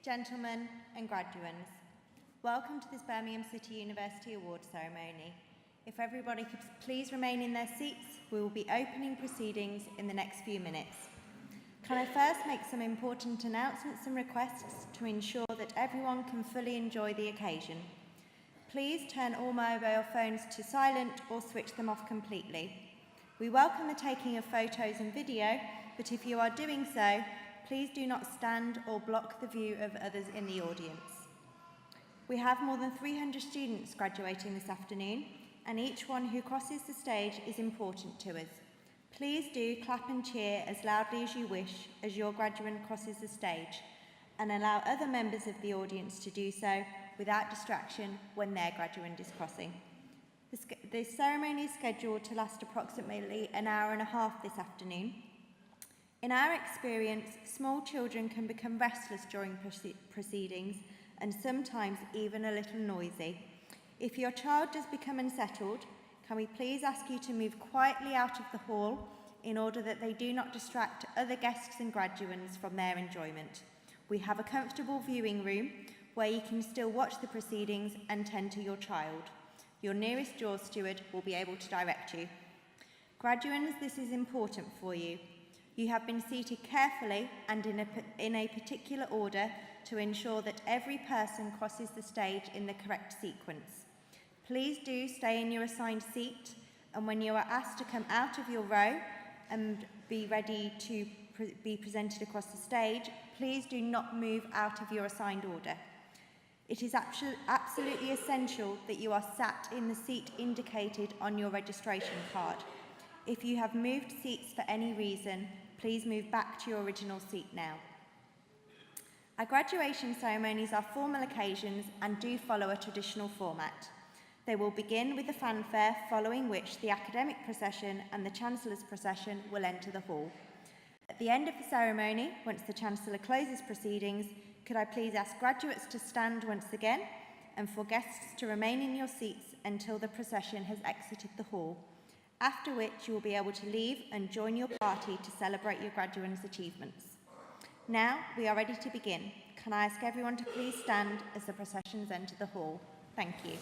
gentlemen and graduates, welcome to this Birmingham City University Awards ceremony. If everybody could please remain in their seats, we will be opening proceedings in the next few minutes. Can I first make some important announcements and requests to ensure that everyone can fully enjoy the occasion? Please turn all mobile phones to silent or switch them off completely. We welcome the taking of photos and video, but if you are doing so, please do not stand or block the view of others in the audience. We have more than 300 students graduating this afternoon, and each one who crosses the stage is important to us. Please do clap and cheer as loudly as you wish as your graduate crosses the stage, and allow other members of the audience to do so without distraction when their graduate is crossing. The ceremony is scheduled to last approximately an hour and a half this afternoon. In our experience, small children can become restless during proceedings and sometimes even a little noisy. If your child does become unsettled, can we please ask you to move quietly out of the hall in order that they do not distract other guests and graduates from their enjoyment. We have a comfortable viewing room where you can still watch the proceedings and tend to your child. Your nearest jaw steward will be able to direct you. Graduates, this is important for you. You have been seated carefully and in a particular order to ensure that every person crosses the stage in the correct sequence. Please do stay in your assigned seat, and when you are asked to come out of your row and be ready to be presented across the stage, please do not move out of your assigned order. It is absolutely essential that you are sat in the seat indicated on your registration card. If you have moved seats for any reason, please move back to your original seat now. Our graduation ceremonies are formal occasions and do follow a traditional format. They will begin with the fanfare, following which the academic procession and the Chancellor's procession will enter the hall. At the end of the ceremony, once the Chancellor closes proceedings, could I please ask graduates to stand once again and for guests to remain in your seats until the procession has exited the hall, after which you will be able to leave and join your party to celebrate your graduates' achievements. Now we are ready to begin. Can I ask everyone to please stand as the processions enter the hall? Thank you.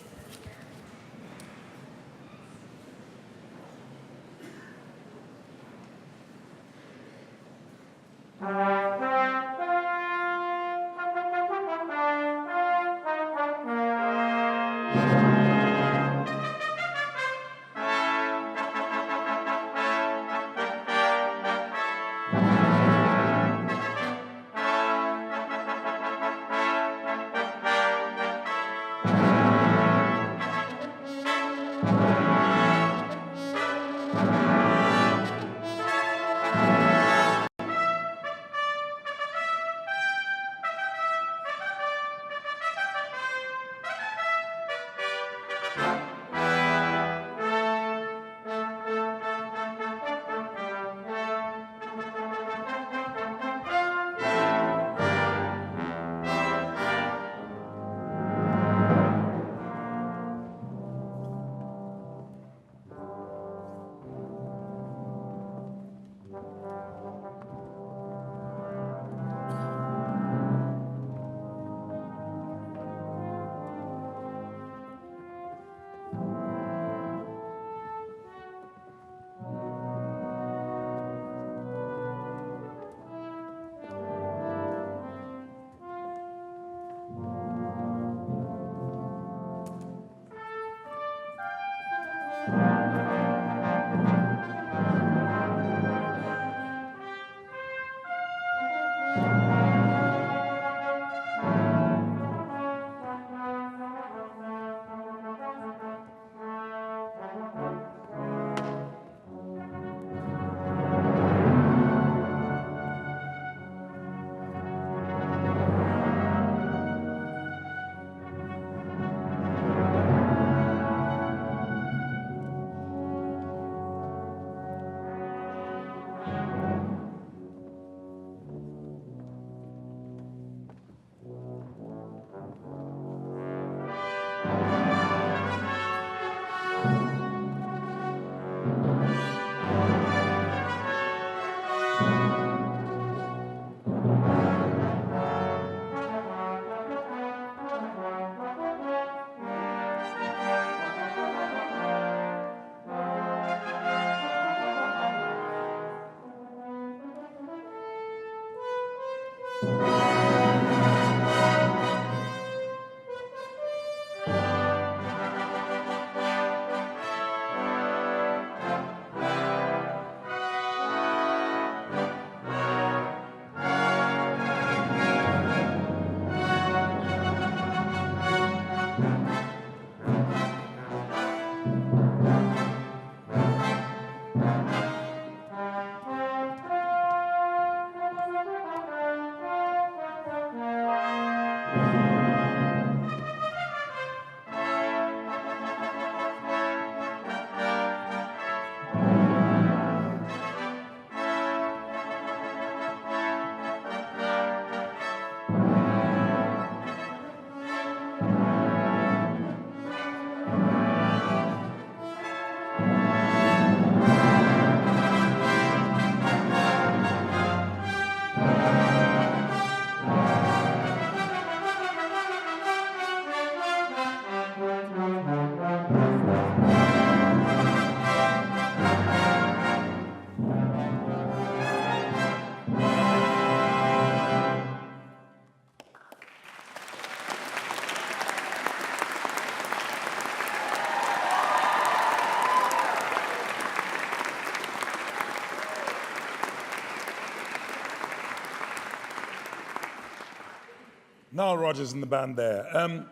Nile Rodgers and the band there.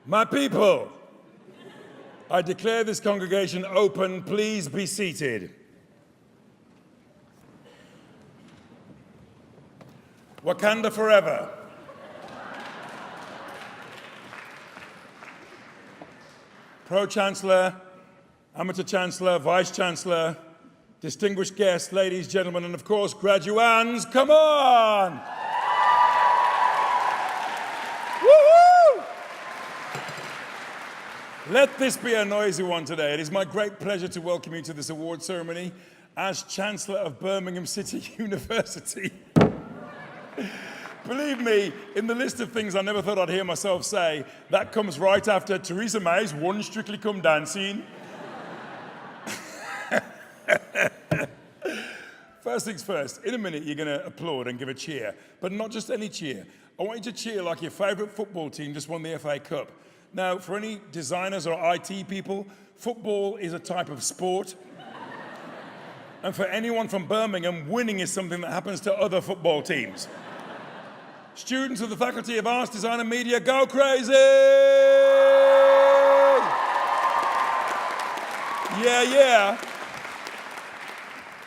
My people, I declare this congregation open. Please be seated. Wakanda forever. Pro-Chancellor, Amateur Chancellor, Vice-Chancellor, distinguished guests, ladies, gentlemen, and of course, graduands, come on! Woohoo! Let this be a noisy one today. It is my great pleasure to welcome you to this award ceremony as Chancellor of Birmingham City University. Believe me, in the list of things I never thought I'd hear myself say, that comes right after Theresa May's One Strictly Come Dancing. First things first, in a minute you're going to applaud and give a cheer, but not just any cheer. I want you to cheer like your favourite football team just won the FA Cup. Now, for any designers or IT people, football is a type of sport. And for anyone from Birmingham, winning is something that happens to other football teams. Students of the Faculty of Arts, Design and Media, go crazy! Yeah, yeah.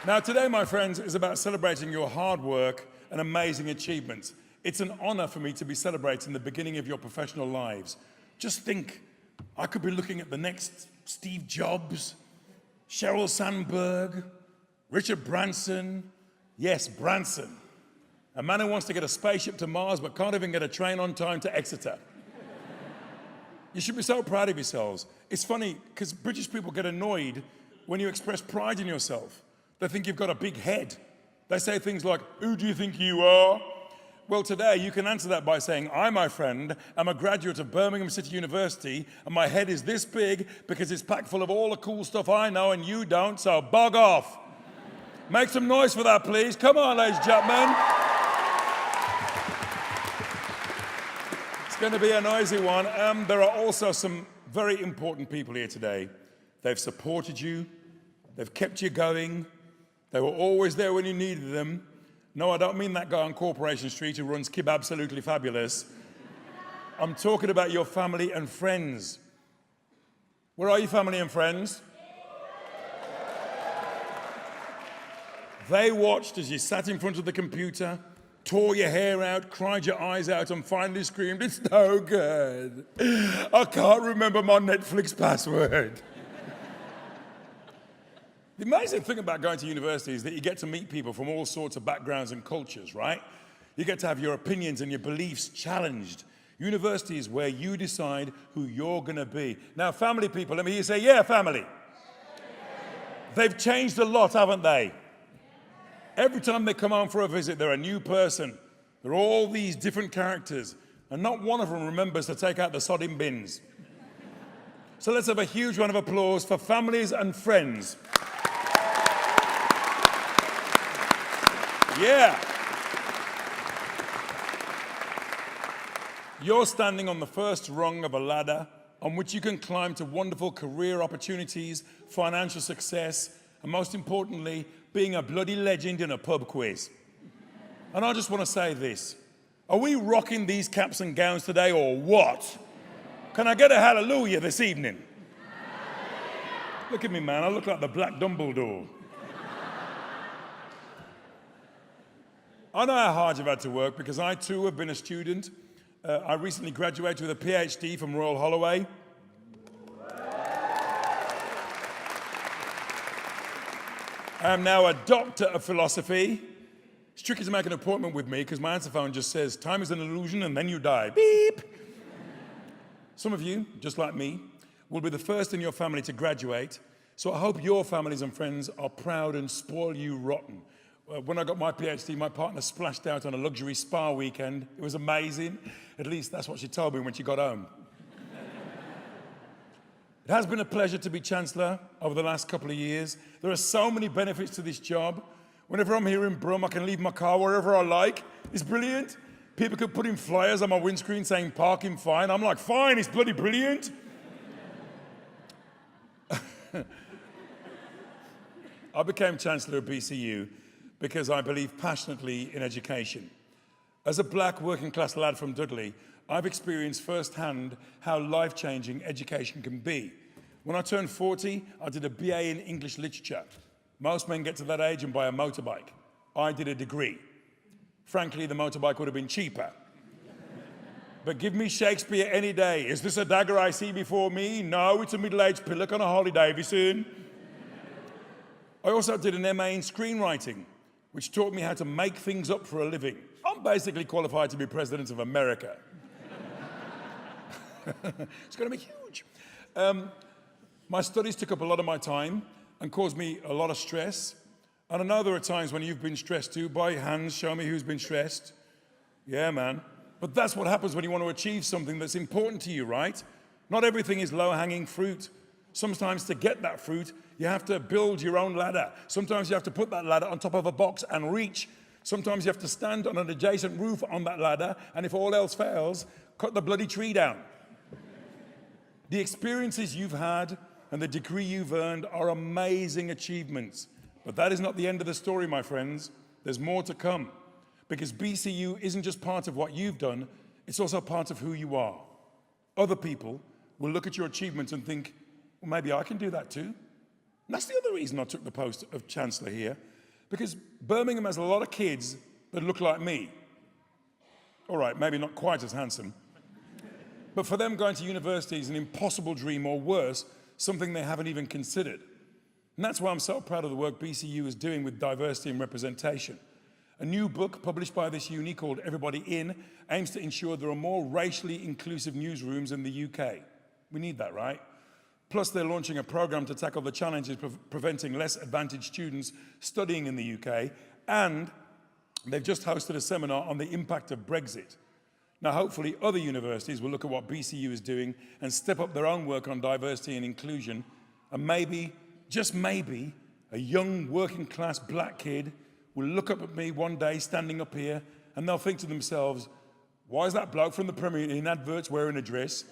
Now today, my friends, is about celebrating your hard work and amazing achievements. It's an honor for me to be celebrating the beginning of your professional lives. Just think, I could be looking at the next Steve Jobs, Sheryl Sandberg, Richard Branson. Yes, Branson. A man who wants to get a spaceship to Mars but can't even get a train on time to Exeter. You should be so proud of yourselves. It's funny, because British people get annoyed when you express pride in yourself. They think you've got a big head. They say things like, who do you think you are? Well, today you can answer that by saying, I, my friend, am a graduate of Birmingham City University, and my head is this big because it's packed full of all the cool stuff I know and you don't, so bog off. Make some noise for that, please. Come on, ladies and gentlemen. It's going to be a noisy one. There are also some very important people here today. They've supported you. They've kept you going. They were always there when you needed them. No, I don't mean that guy on Corporation Street who runs Kib Absolutely Fabulous. I'm talking about your family and friends. Where are your family and friends? They watched as you sat in front of the computer, tore your hair out, cried your eyes out, and finally screamed, it's no good. I can't remember my Netflix password. The amazing thing about going to university is that you get to meet people from all sorts of backgrounds and cultures, right? You get to have your opinions and your beliefs challenged. University is where you decide who you're going to be. Now, family people, let me hear you say, yeah, family. They've changed a lot, haven't they? Every time they come home for a visit, they're a new person. They're all these different characters, and not one of them remembers to take out the sodding bins. So let's have a huge round of applause for families and friends. Yeah. You're standing on the first rung of a ladder on which you can climb to wonderful career opportunities, financial success, and most importantly, being a bloody legend in a pub quiz. And I just want to say this. Are we rocking these caps and gowns today or what? Can I get a hallelujah this evening? Look at me, man. I look like the Black Dumbledore. I know how hard you've had to work because I too have been a student. I recently graduated with a PhD from Royal Holloway. I am now a doctor of philosophy. It's tricky to make an appointment with me because my answer phone just says, time is an illusion and then you die. Beep. Some of you, just like me, will be the first in your family to graduate. So I hope your families and friends are proud and spoil you rotten. When I got my PhD, my partner splashed out on a luxury spa weekend. It was amazing. At least that's what she told me when she got home. It has been a pleasure to be Chancellor over the last couple of years. There are so many benefits to this job. Whenever I'm here in Brum, I can leave my car wherever I like. It's brilliant. People could put in flyers on my windscreen saying parking fine. I'm like, fine, it's bloody brilliant. I became Chancellor of BCU because I believe passionately in education. As a black working class lad from Dudley, I've experienced firsthand how life-changing education can be. When I turned 40, I did a BA in English literature. Most men get to that age and buy a motorbike. I did a degree. Frankly, the motorbike would have been cheaper. But give me Shakespeare any day. Is this a dagger I see before me? No, it's a middle-aged pillock on a Harley Davidson. I also did an MA in screenwriting, which taught me how to make things up for a living. I'm basically qualified to be President of America. It's going to be huge. My studies took up a lot of my time and caused me a lot of stress. And I know there are times when you've been stressed too. By hands, show me who's been stressed. Yeah, man. But that's what happens when you want to achieve something that's important to you, right? Not everything is low-hanging fruit. Sometimes to get that fruit, you have to build your own ladder. Sometimes you have to put that ladder on top of a box and reach. Sometimes you have to stand on an adjacent roof on that ladder, and if all else fails, cut the bloody tree down. The experiences you've had and the degree you've earned are amazing achievements. But that is not the end of the story, my friends. There's more to come. Because BCU isn't just part of what you've done, it's also part of who you are. Other people will look at your achievements and think, well, maybe I can do that too. And that's the other reason I took the post of Chancellor here, because Birmingham has a lot of kids that look like me. All right, maybe not quite as handsome. But for them, going to university is an impossible dream, or worse, something they haven't even considered. And that's why I'm so proud of the work BCU is doing with diversity and representation. A new book published by this uni called Everybody In aims to ensure there are more racially inclusive newsrooms in the UK. We need that, right? Plus, they're launching a program to tackle the challenges preventing less advantaged students studying in the UK, and they've just hosted a seminar on the impact of Brexit. Now, hopefully, other universities will look at what BCU is doing and step up their own work on diversity and inclusion, and maybe, just maybe, a young working-class black kid will look up at me one day standing up here, and they'll think to themselves, why is that bloke from the Premier in adverts wearing a dress?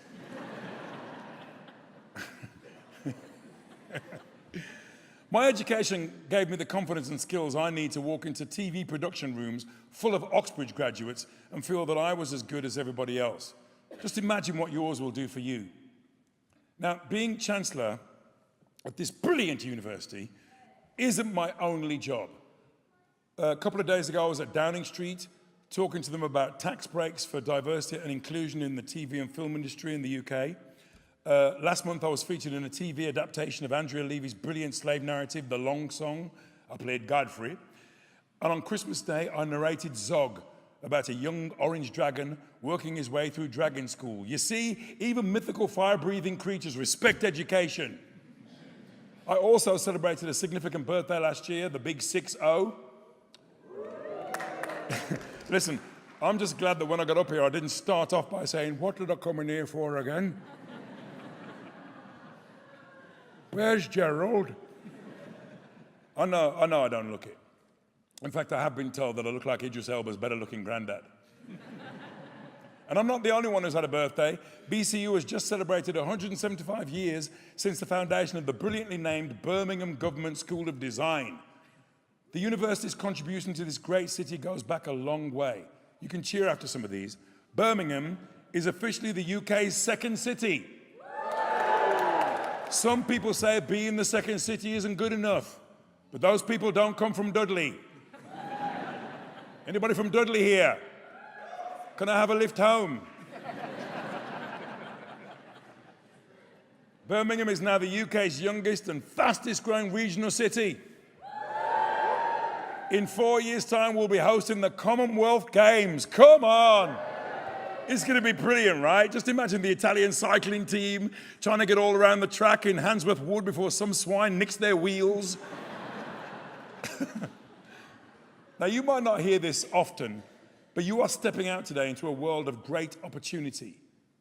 My education gave me the confidence and skills I need to walk into TV production rooms full of Oxbridge graduates and feel that I was as good as everybody else. Just imagine what yours will do for you. Now, being Chancellor at this brilliant university isn't my only job. A couple of days ago, I was at Downing Street talking to them about tax breaks for diversity and inclusion in the TV and film industry in the UK. Last month, I was featured in a TV adaptation of Andrea Levy's brilliant slave narrative, The Long Song. I played Godfrey. And on Christmas Day, I narrated Zog, about a young orange dragon working his way through dragon school. You see, even mythical fire-breathing creatures respect education. I also celebrated a significant birthday last year, the big 6-0. Listen, I'm just glad that when I got up here, I didn't start off by saying, what did I come in here for again? Where's Gerald? I know I don't look it. In fact, I have been told that I look like Idris Elba's better-looking granddad. And I'm not the only one who's had a birthday. BCU has just celebrated 175 years since the foundation of the brilliantly named Birmingham Government School of Design. The university's contribution to this great city goes back a long way. You can cheer after some of these. Birmingham is officially the UK's second city. Some people say being the second city isn't good enough, but those people don't come from Dudley. Anybody from Dudley here? Can I have a lift home? Birmingham is now the UK's youngest and fastest growing regional city. In 4 years' time, we'll be hosting the Commonwealth Games. Come on! It's going to be brilliant, right? Just imagine the Italian cycling team trying to get all around the track in Handsworth Wood before some swine nicks their wheels. Now, you might not hear this often, but you are stepping out today into a world of great opportunity.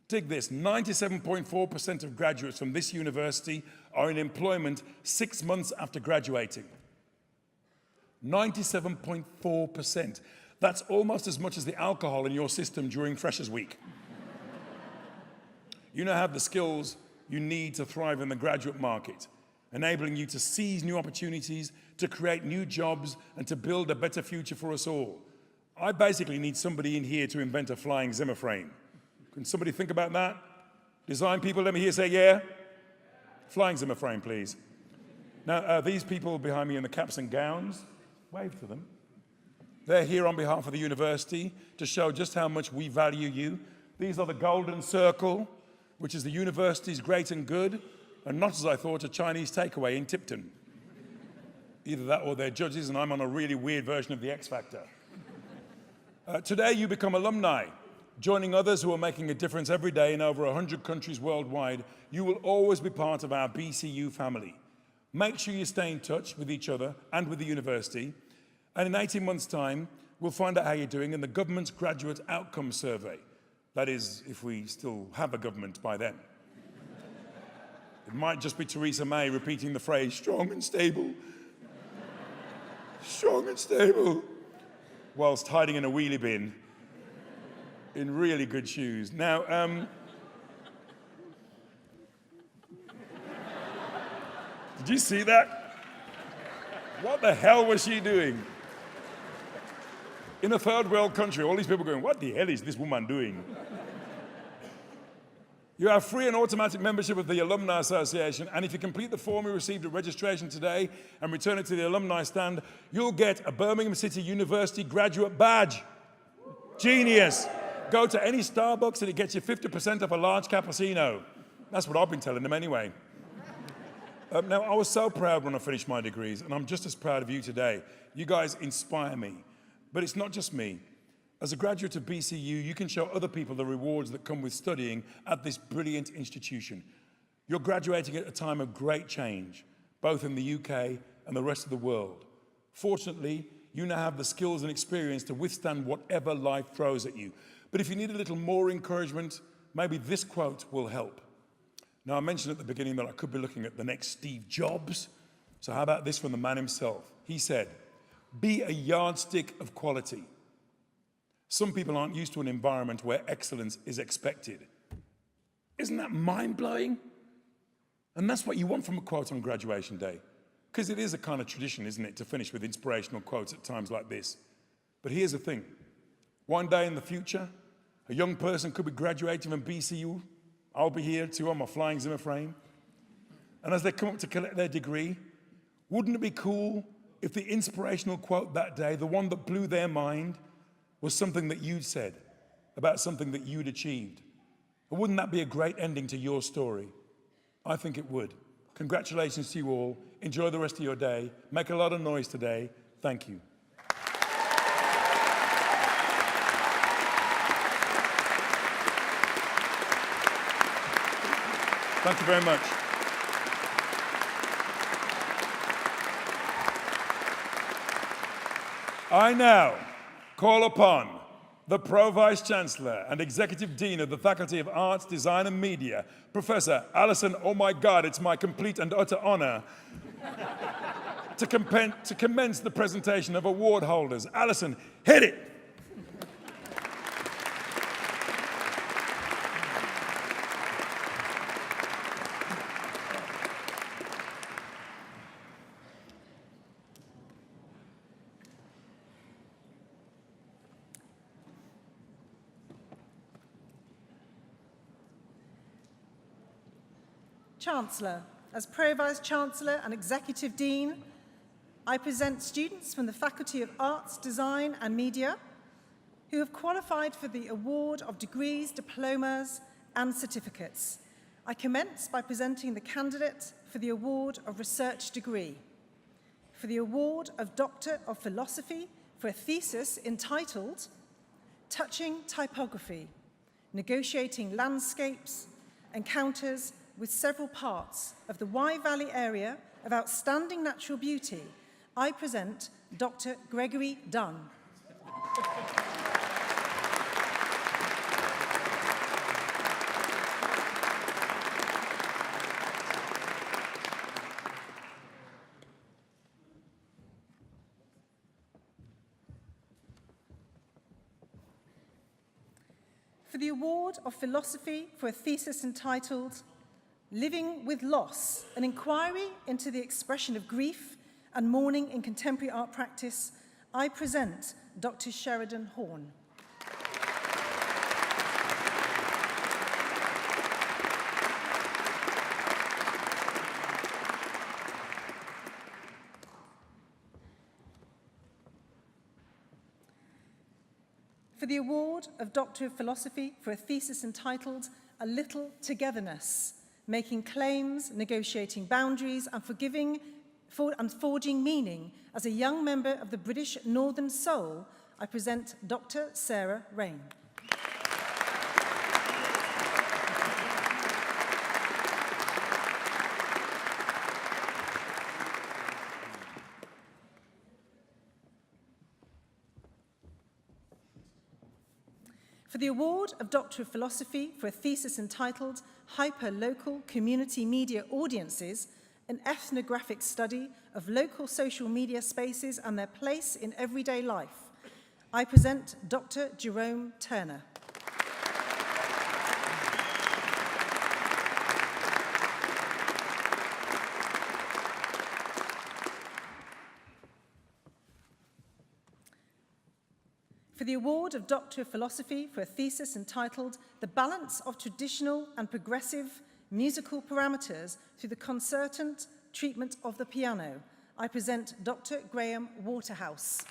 Dig this, 97.4% of graduates from this university are in employment 6 months after graduating. 97.4%. That's almost as much as the alcohol in your system during Freshers Week. You now have the skills you need to thrive in the graduate market, enabling you to seize new opportunities, to create new jobs, and to build a better future for us all. I basically need somebody in here to invent a flying Zimmer frame. Can somebody think about that? Design people, let me hear say yeah. Flying Zimmer frame, please. Now, these people behind me in the caps and gowns, wave to them. They're here on behalf of the university to show just how much we value you. These are the Golden Circle, which is the university's great and good, and not, as I thought, a Chinese takeaway in Tipton. Either that or they're judges, and I'm on a really weird version of the X Factor. Today, you become alumni, joining others who are making a difference every day in over 100 countries worldwide. You will always be part of our BCU family. Make sure you stay in touch with each other and with the university. And in 18 months' time, we'll find out how you're doing in the government's graduate outcome survey. That is, if we still have a government by then. It might just be Theresa May repeating the phrase, strong and stable. Strong and stable. Whilst hiding in a wheelie bin in really good shoes. Now, did you see that? What the hell was she doing? In a third world country, all these people going, what the hell is this woman doing? You have free and automatic membership of the Alumni Association, and if you complete the form you received at registration today and return it to the alumni stand, you'll get a Birmingham City University graduate badge. Genius. Go to any Starbucks and it gets you 50% off a large cappuccino. That's what I've been telling them anyway. Now, I was so proud when I finished my degrees, and I'm just as proud of you today. You guys inspire me. But it's not just me. As a graduate of BCU, you can show other people the rewards that come with studying at this brilliant institution. You're graduating at a time of great change, both in the UK and the rest of the world. Fortunately, you now have the skills and experience to withstand whatever life throws at you. But if you need a little more encouragement, maybe this quote will help. Now, I mentioned at the beginning that I could be looking at the next Steve Jobs. So how about this from the man himself? He said, be a yardstick of quality. Some people aren't used to an environment where excellence is expected. Isn't that mind-blowing? And that's what you want from a quote on graduation day. Because it is a kind of tradition, isn't it, to finish with inspirational quotes at times like this. But here's the thing. One day in the future, a young person could be graduating from BCU. I'll be here too on my flying Zimmer frame. And as they come up to collect their degree, wouldn't it be cool if the inspirational quote that day, the one that blew their mind, was something that you'd said about something that you'd achieved? And wouldn't that be a great ending to your story? I think it would. Congratulations to you all. Enjoy the rest of your day. Make a lot of noise today. Thank you. Thank you very much. I now call upon the Pro-Vice Chancellor and Executive Dean of the Faculty of Arts, Design and Media, Professor Alison, oh my God, it's my complete and utter honor, to commence the presentation of award holders. Alison, hit it! Chancellor. As Pro-Vice Chancellor and Executive Dean, I present students from the Faculty of Arts, Design and Media who have qualified for the award of degrees, diplomas and certificates. I commence by presenting the candidate for the award of research degree. For the award of Doctor of Philosophy for a thesis entitled Touching Typography, Negotiating Landscapes, Encounters with Several Parts of the Wye Valley Area of Outstanding Natural Beauty, I present Dr. Gregory Dunn. For the award of Philosophy for a thesis entitled Living with Loss, an inquiry into the expression of grief and mourning in contemporary art practice, I present Dr. Sheridan Horn. For the award of Doctor of Philosophy for a thesis entitled A Little Togetherness, Making Claims, Negotiating Boundaries and Forging Meaning as a young member of the British Northern Soul, I present Dr. Sarah Rain. For the award of Doctor of Philosophy for a thesis entitled Hyper-Local Community Media Audiences, an ethnographic study of local social media spaces and their place in everyday life, I present Dr. Jerome Turner. For the award of Doctor of Philosophy for a thesis entitled The Balance of Traditional and Progressive Musical Parameters Through the Concertant Treatment of the Piano, I present Dr. Graham Waterhouse.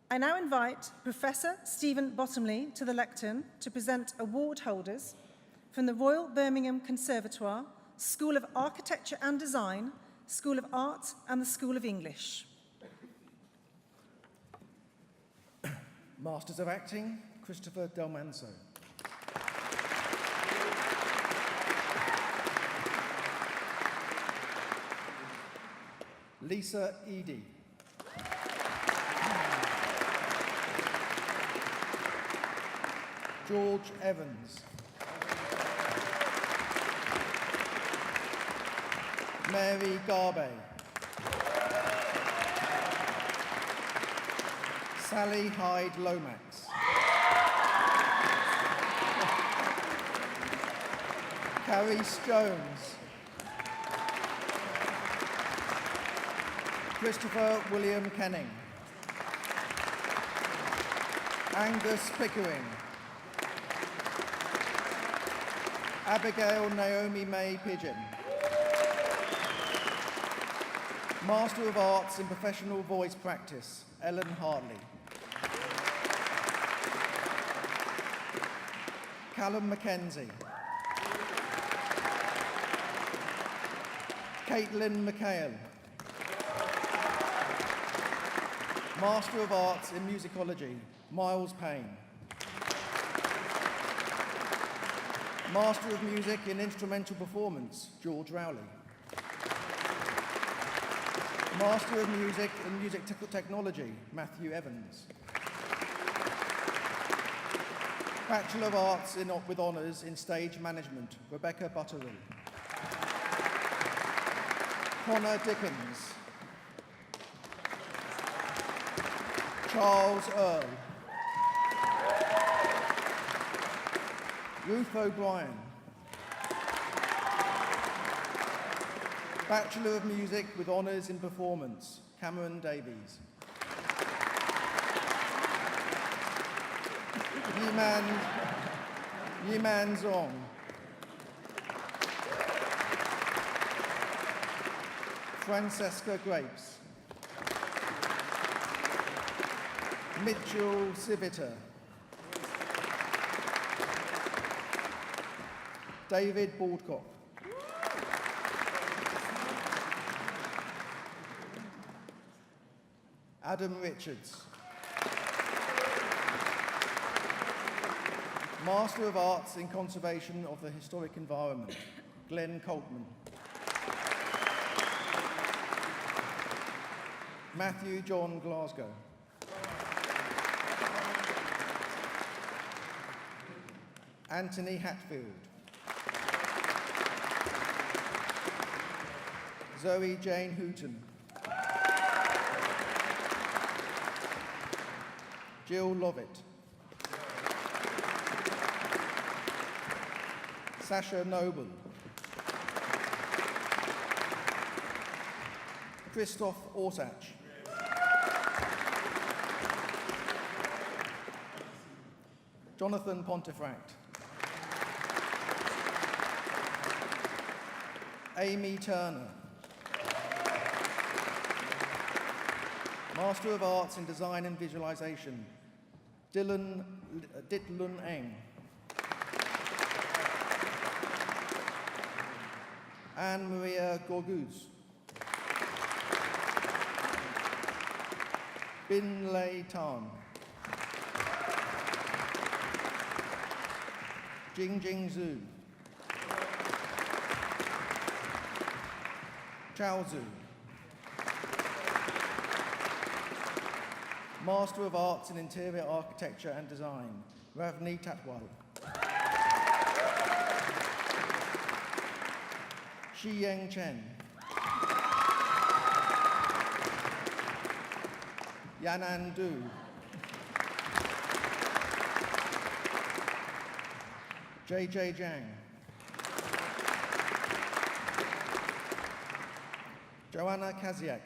I now invite Professor Stephen Bottomley to the lectern to present award holders from the Royal Birmingham Conservatoire, School of Architecture and Design, School of Art and the School of English. Masters of Acting, Christopher Del Manso. Lisa Eady. George Evans. Mary Garbe. Sally Hyde Lomax. Carrie Jones. Christopher William Kenning. Angus Pickering. Abigail Naomi May Pigeon. Master of Arts in Professional Voice Practice, Ellen Hartley. Callum Mackenzie. Caitlin McHale. Master of Arts in Musicology, Miles Payne. Master of Music in Instrumental Performance, George Rowley. Master of Music in Music Technology, Matthew Evans. Bachelor of Arts with Honours in Stage Management, Rebecca Butterill. Connor Dickens. Charles Earle. Ruth O'Brien. Bachelor of Music with Honours in Performance, Cameron Davies. Yiman Zong. Francesca Grapes. Mitchell Civita. David Baldcock. Adam Richards. Master of Arts in Conservation of the Historic Environment, Glenn Coltman. Matthew John Glasgow. Anthony Hatfield. Zoe Jane Hooton. Jill Lovett. Sasha Noble. Christoph Orsach. Jonathan Pontefract. Amy Turner. Master of Arts in Design and Visualization, Ditlun Eng. Anne-Maria Gorguz. Bin Lei Tan. Jingjing Zhu. Chao Zhu. Master of Arts in Interior Architecture and Design, Ravni Tatwal. Shiyeng Chen. Yanan Du. JJ Zhang. Joanna Kaziak.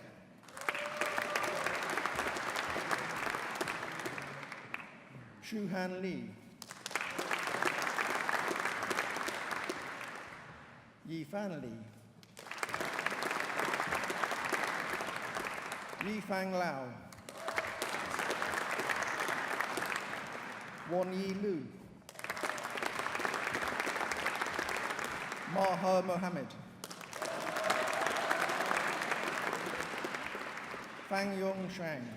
Shuhan Li. Yifan Li. Yifang Lao. Wan Yi Lu. Maha Mohammed. Fang Yong Shang.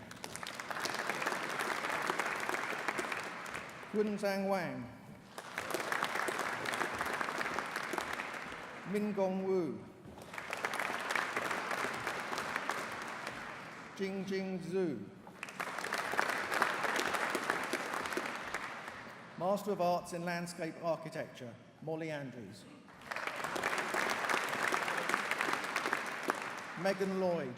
Kun Zhang Wang. Min Gong Wu. Jingjing Zhu. Master of Arts in Landscape Architecture, Molly Andrews. Megan Lloyd.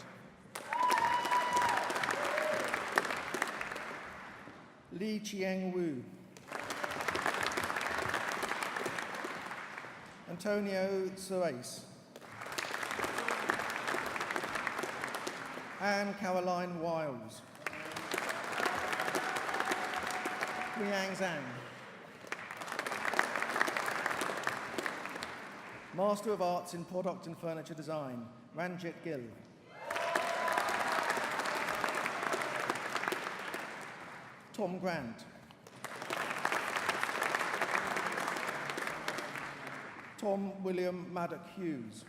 Li Chiang Wu. Antonio Soares. Anne Caroline Wiles. Liang Zhang. Master of Arts in Product and Furniture Design, Ranjit Gill. Tom Grant. Tom William Maddock Hughes.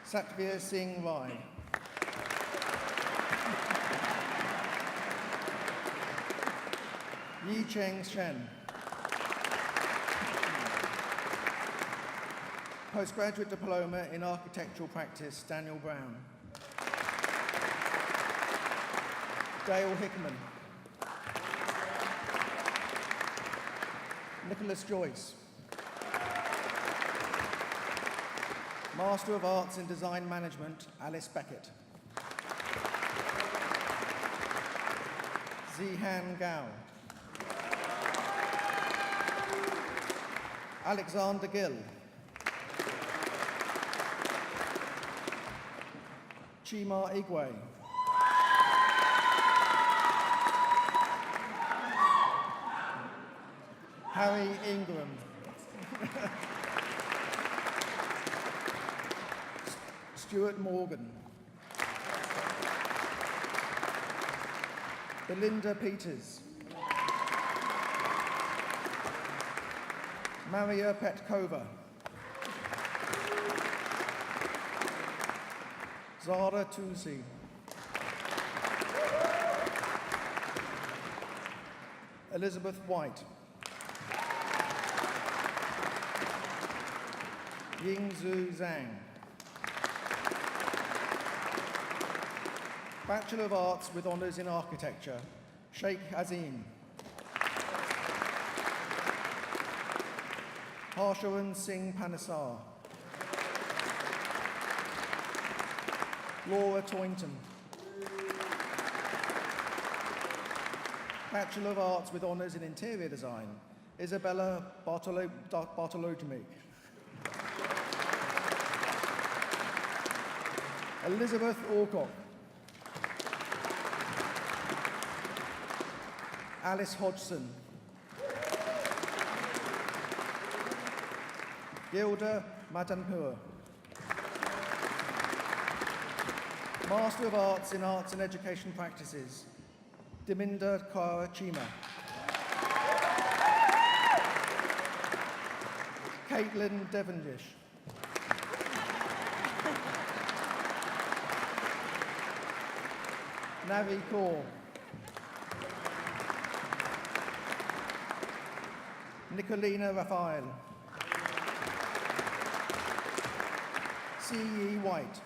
Satvir Singh Rai. Yi Cheng Shen. Postgraduate Diploma in Architectural Practice, Daniel Brown. Dale Hickman. Nicholas Joyce. Master of Arts in Design Management, Alice Beckett. Zihan Gao. Alexander Gill. Chima Igwe. Harry Ingram. Stuart Morgan. Belinda Peters. Maria Petkova. Zara Tusi. Elizabeth White. Yingzhu Zhang. Bachelor of Arts with Honours in Architecture, Sheikh Azim. Harsharan Singh Panasar. Laura Toynton. Bachelor of Arts with Honours in Interior Design, Isabella Bartolomei. Elizabeth Alcock. Alice Hodgson. Gilda Madanpur. Master of Arts in Arts and Education Practices, Deminda Kara Chima. Caitlin Devendish. Navi Kaur. Nicolina Raphael. C.E. White.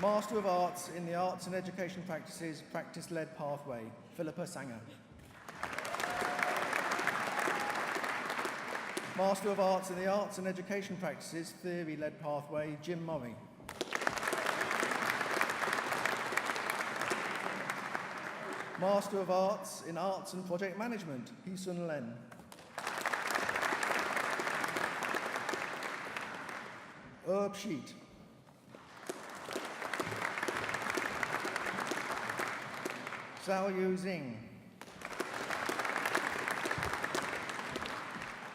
Master of Arts in the Arts and Education Practices, Practice-Led Pathway, Philippa Sanger. Master of Arts in the Arts and Education Practices, Theory-Led Pathway, Jim Murray. Master of Arts in Arts and Project Management, Hee-Sun Len. Herb Sheet. Zhao Yu Xing.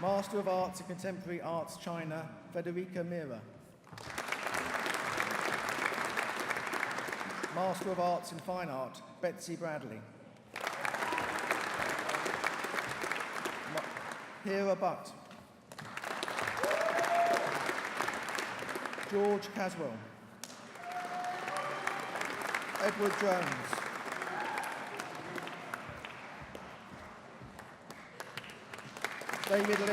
Master of Arts in Contemporary Arts, China, Federica Mira. Master of Arts in Fine Art, Betsy Bradley. Hira Butt. George Caswell. Edward Jones. David Lee.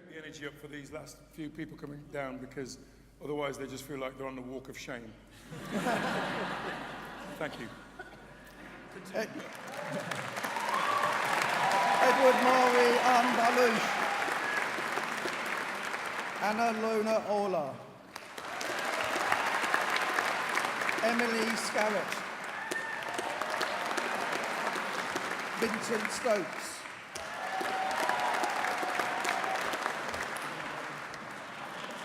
The energy up for these last few people coming down, because otherwise they just feel like they're on the walk of shame. Thank you. Edward Maury Baluch. Anna Lona Ola. Emily Scarrett. Vincent Stokes.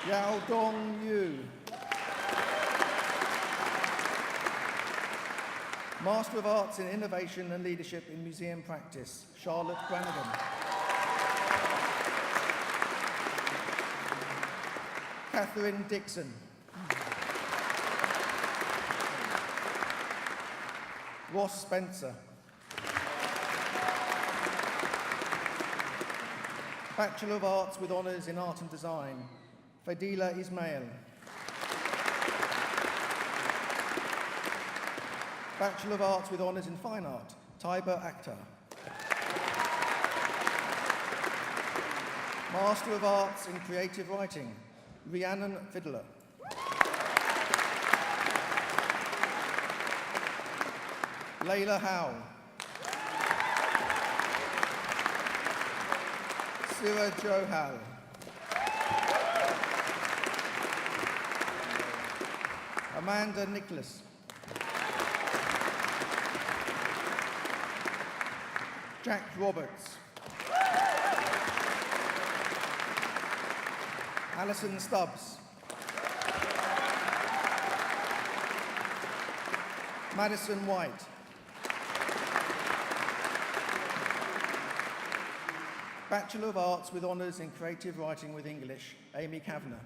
Yao Dong Yu. Master of Arts in Innovation and Leadership in Museum Practice, Charlotte Brannigan. Catherine Dixon. Ross Spencer. Bachelor of Arts with Honours in Art and Design, Fadila Ismail. Bachelor of Arts with Honours in Fine Art, Taiba Akhtar. Master of Arts in Creative Writing, Rhiannon Fiddler. Layla Howe. Sira Johal. Amanda Nicholas. Jack Roberts. Alison Stubbs. Madison White. Bachelor of Arts with Honours in Creative Writing with English, Amy Kavanagh.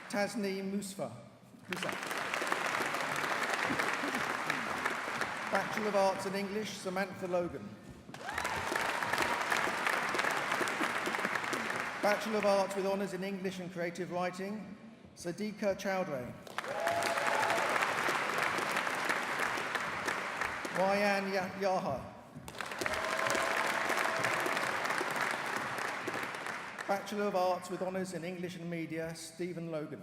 Tasneem Musa. Bachelor of Arts in English, Samantha Logan. Bachelor of Arts with Honours in English and Creative Writing, Sadiqa Chowdhury. Ryan Yaha. Bachelor of Arts with Honours in English and Media, Stephen Logan.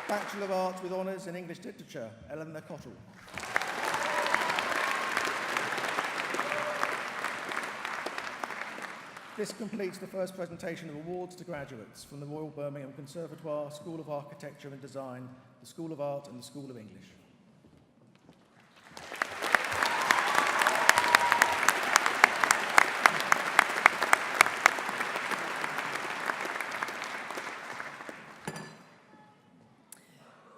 Bachelor of Arts with Honours in English Literature, Eleanor Cottle. This completes the first presentation of awards to graduates from the Royal Birmingham Conservatoire, School of Architecture and Design, the School of Art and the School of English.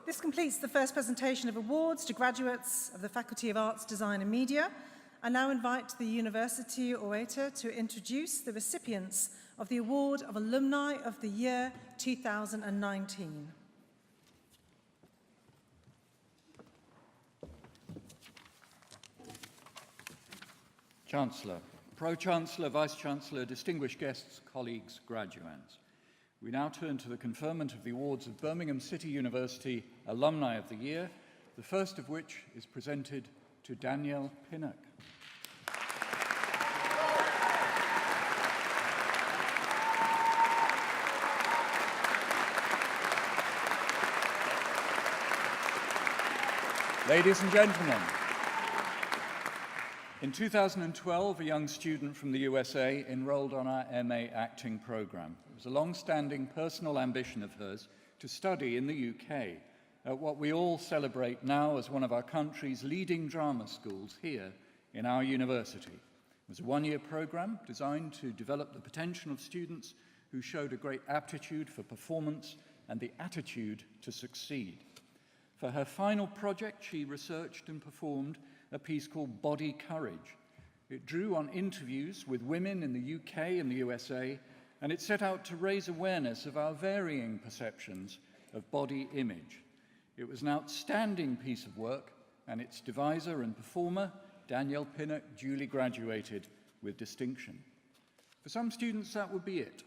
This completes the first presentation of awards to graduates of the Faculty of Arts, Design and Media. I now invite the University Orator to introduce the recipients of the Award of Alumni of the Year 2019. Chancellor, Pro-Chancellor, Vice-Chancellor, distinguished guests, colleagues, graduands. We now turn to the conferment of the awards of Birmingham City University Alumni of the Year, the first of which is presented to Danielle Pinnock. Ladies and gentlemen, in 2012, a young student from the USA enrolled on our MA acting program. It was a long-standing personal ambition of hers to study in the UK at what we all celebrate now as one of our country's leading drama schools here in our university. It was a one-year program designed to develop the potential of students who showed a great aptitude for performance and the attitude to succeed. For her final project, she researched and performed a piece called Body Courage. It drew on interviews with women in the UK and the USA, and it set out to raise awareness of our varying perceptions of body image. It was an outstanding piece of work, and its deviser and performer, Danielle Pinnock, duly graduated with distinction. For some students, that would be it.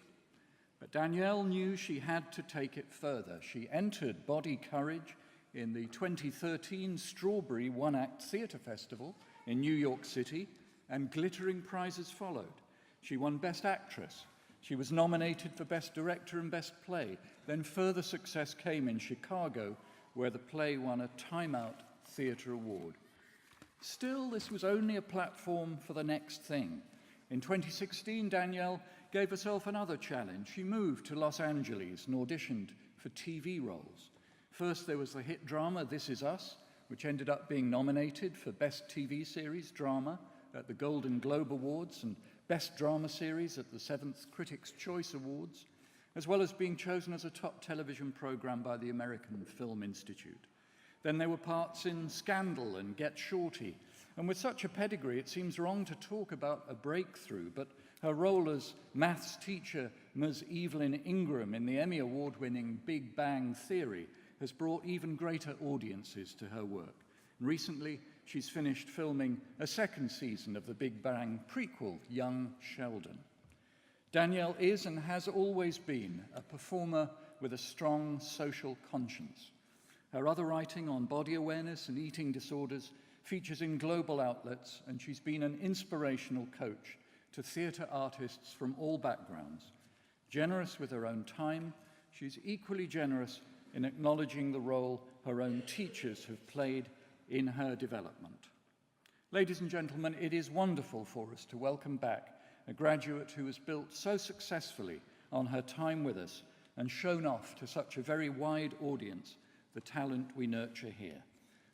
But Danielle knew she had to take it further. She entered Body Courage in the 2013 Strawberry One-Act Theatre Festival in New York City, and glittering prizes followed. She won Best Actress. She was nominated for Best Director and Best Play. Then further success came in Chicago, where the play won a Time Out Theatre Award. Still, this was only a platform for the next thing. In 2016, Danielle gave herself another challenge. She moved to Los Angeles and auditioned for TV roles. First, there was the hit drama This Is Us, which ended up being nominated for Best TV Series Drama at the Golden Globe Awards and Best Drama Series at the 7th Critics' Choice Awards, as well as being chosen as a top television program by the American Film Institute. Then there were parts in Scandal and Get Shorty, and with such a pedigree, it seems wrong to talk about a breakthrough, but her role as maths teacher Ms. Evelyn Ingram in the Emmy Award-winning Big Bang Theory has brought even greater audiences to her work. And recently, she's finished filming a second season of the Big Bang prequel, Young Sheldon. Danielle is and has always been a performer with a strong social conscience. Her other writing on body awareness and eating disorders features in global outlets, and she's been an inspirational coach to theatre artists from all backgrounds. Generous with her own time, she's equally generous in acknowledging the role her own teachers have played in her development. Ladies and gentlemen, it is wonderful for us to welcome back a graduate who has built so successfully on her time with us and shown off to such a very wide audience the talent we nurture here.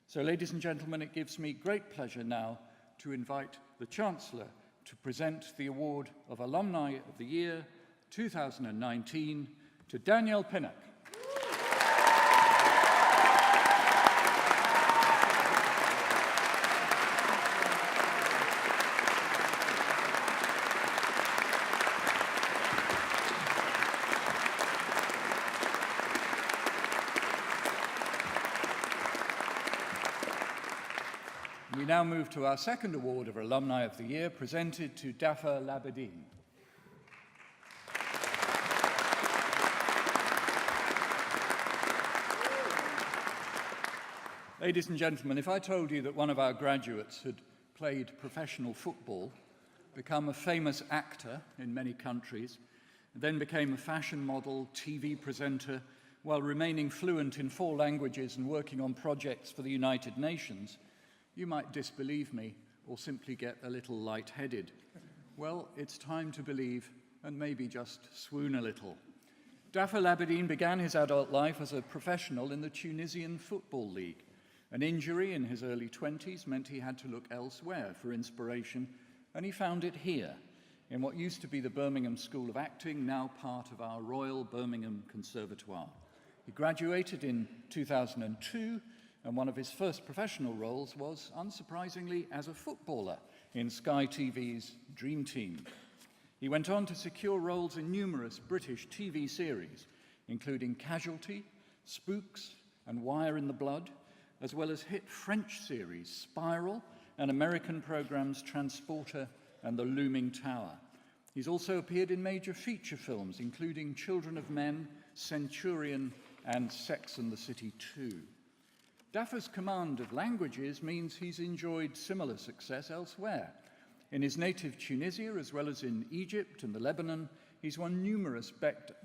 So, ladies and gentlemen, it gives me great pleasure now to invite the Chancellor to present the award of Alumni of the Year 2019 to Danielle Pinnock. We now move to our second award of Alumni of the Year, presented to Dafa Labadine. Ladies and gentlemen, if I told you that one of our graduates had played professional football, become a famous actor in many countries, then became a fashion model, TV presenter, while remaining fluent in 4 languages and working on projects for the United Nations, you might disbelieve me or simply get a little lightheaded. Well, it's time to believe and maybe just swoon a little. Dafa Labadine began his adult life as a professional in the Tunisian Football League. An injury in his early 20s meant he had to look elsewhere for inspiration, and he found it here, in what used to be the Birmingham School of Acting, now part of our Royal Birmingham Conservatoire. He graduated in 2002, and one of his first professional roles was, unsurprisingly, as a footballer in Sky TV's Dream Team. He went on to secure roles in numerous British TV series, including Casualty, Spooks, and Wire in the Blood, as well as hit French series Spiral and American programs Transporter and The Looming Tower. He's also appeared in major feature films, including Children of Men, Centurion, and Sex and the City 2. Dafa's command of languages means he's enjoyed similar success elsewhere. In his native Tunisia, as well as in Egypt and the Lebanon, he's won numerous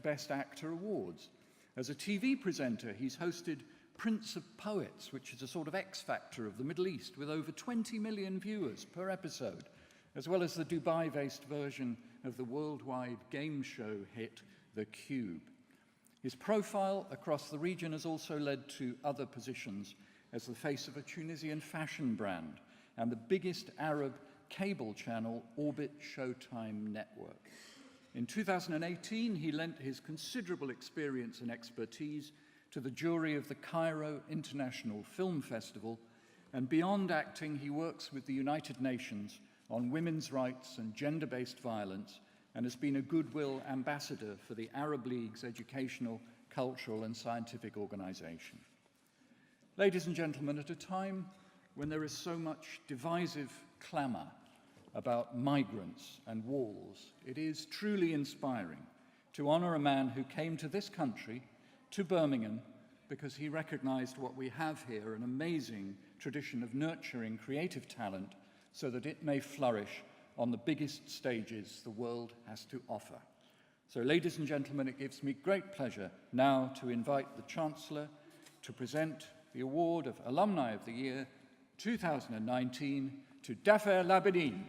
Best Actor awards. As a TV presenter, he's hosted Prince of Poets, which is a sort of X Factor of the Middle East, with over 20 million viewers per episode, as well as the Dubai-based version of the worldwide game show hit The Cube. His profile across the region has also led to other positions as the face of a Tunisian fashion brand and the biggest Arab cable channel, Orbit Showtime Network. In 2018, he lent his considerable experience and expertise to the jury of the Cairo International Film Festival, and beyond acting, he works with the United Nations on women's rights and gender-based violence, and has been a goodwill ambassador for the Arab League's educational, cultural, and scientific organization. Ladies and gentlemen, at a time when there is so much divisive clamor about migrants and walls, it is truly inspiring to honor a man who came to this country, to Birmingham, because he recognized what we have here, an amazing tradition of nurturing creative talent so that it may flourish on the biggest stages the world has to offer. So, ladies and gentlemen, it gives me great pleasure now to invite the Chancellor to present the award of Alumni of the Year 2019 to Dafa Labadine.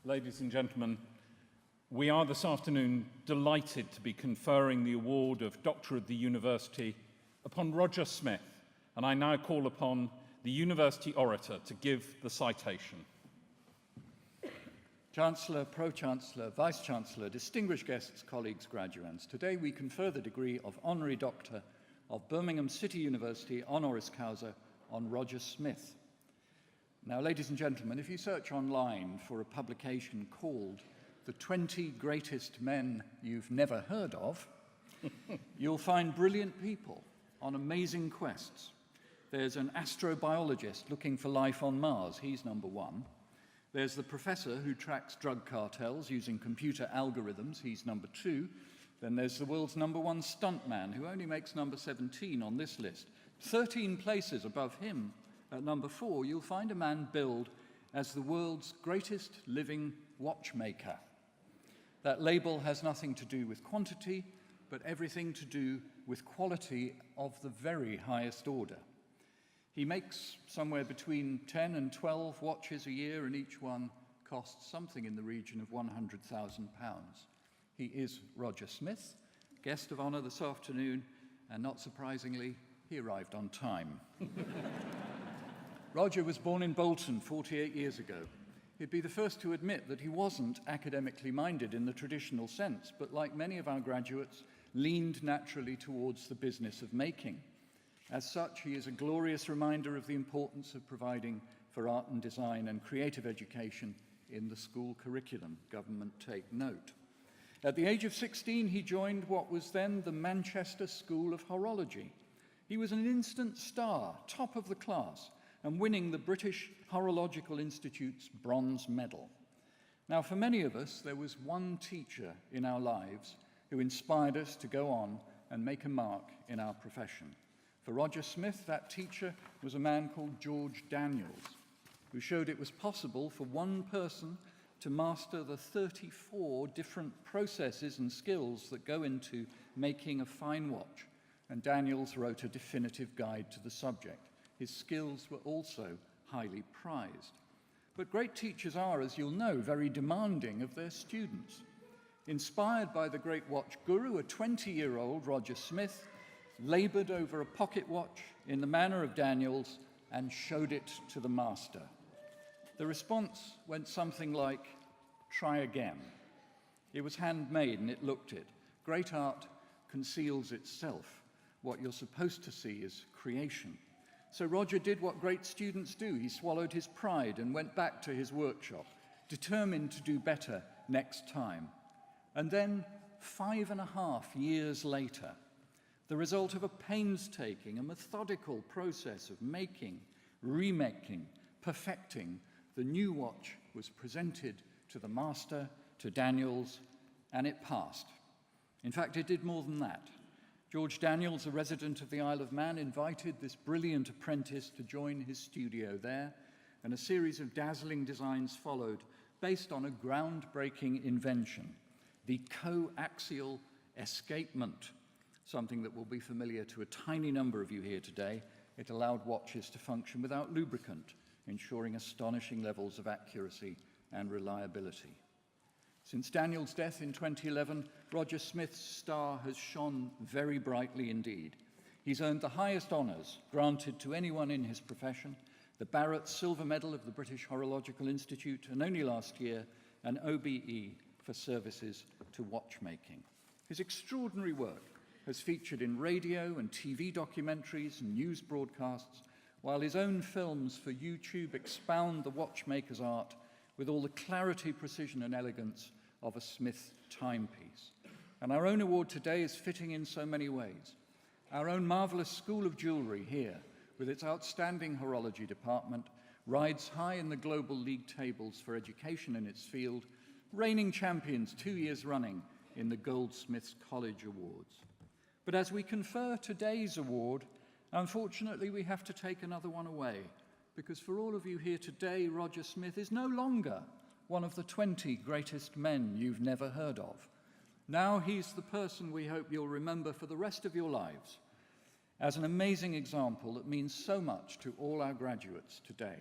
Ladies and gentlemen, we are this afternoon delighted to be conferring the award of Doctor of the University upon Roger Smith, and I now call upon the University Orator to give the citation. Chancellor, Pro-Chancellor, Vice-Chancellor, distinguished guests, colleagues, graduands, today we confer the degree of Honorary Doctor of Birmingham City University honoris causa on Roger Smith. Now, ladies and gentlemen, if you search online for a publication called The 20 Greatest Men You've Never Heard Of, you'll find brilliant people on amazing quests. There's an astrobiologist looking for life on Mars, he's number 1. There's the professor who tracks drug cartels using computer algorithms, he's number 2. Then there's the world's #1 stuntman, who only makes number 17 on this list. 13 places above him, at number 4, you'll find a man billed as the world's greatest living watchmaker. That label has nothing to do with quantity, but everything to do with quality of the very highest order. He makes somewhere between 10 and 12 watches a year, and each one costs something in the region of £100,000. He is Roger Smith, guest of honour this afternoon, and not surprisingly, he arrived on time. Roger was born in Bolton 48 years ago. He'd be the first to admit that he wasn't academically minded in the traditional sense, but like many of our graduates, leaned naturally towards the business of making. As such, he is a glorious reminder of the importance of providing for art and design and creative education in the school curriculum. Government take note. At the age of 16, he joined what was then the Manchester School of Horology. He was an instant star, top of the class, and winning the British Horological Institute's bronze medal. Now, for many of us, there was one teacher in our lives who inspired us to go on and make a mark in our profession. For Roger Smith, that teacher was a man called George Daniels, who showed it was possible for one person to master the 34 different processes and skills that go into making a fine watch, and Daniels wrote a definitive guide to the subject. His skills were also highly prized. But great teachers are, as you'll know, very demanding of their students. Inspired by the great watch guru, a 20-year-old Roger Smith laboured over a pocket watch in the manner of Daniels and showed it to the master. The response went something like, "Try again." It was handmade and it looked it. Great art conceals itself. What you're supposed to see is creation. So Roger did what great students do. He swallowed his pride and went back to his workshop, determined to do better next time. And then, 5.5 years later, the result of a painstaking and methodical process of making, remaking, perfecting, the new watch was presented to the master, to Daniels, and it passed. In fact, it did more than that. George Daniels, a resident of the Isle of Man, invited this brilliant apprentice to join his studio there, and a series of dazzling designs followed based on a groundbreaking invention, the coaxial escapement, something that will be familiar to a tiny number of you here today. It allowed watches to function without lubricant, ensuring astonishing levels of accuracy and reliability. Since Daniel's death in 2011, Roger Smith's star has shone very brightly indeed. He's earned the highest honours granted to anyone in his profession, the Barrett Silver Medal of the British Horological Institute, and only last year, an OBE for services to watchmaking. His extraordinary work has featured in radio and TV documentaries and news broadcasts, while his own films for YouTube expound the watchmaker's art with all the clarity, precision, and elegance of a Smith timepiece. And our own award today is fitting in so many ways. Our own marvellous School of Jewellery here, with its outstanding horology department, rides high in the global league tables for education in its field, reigning champions 2 years running in the Goldsmiths College Awards. But as we confer today's award, unfortunately we have to take another one away, because for all of you here today, Roger Smith is no longer one of the 20 greatest men you've never heard of. Now he's the person we hope you'll remember for the rest of your lives as an amazing example that means so much to all our graduates today.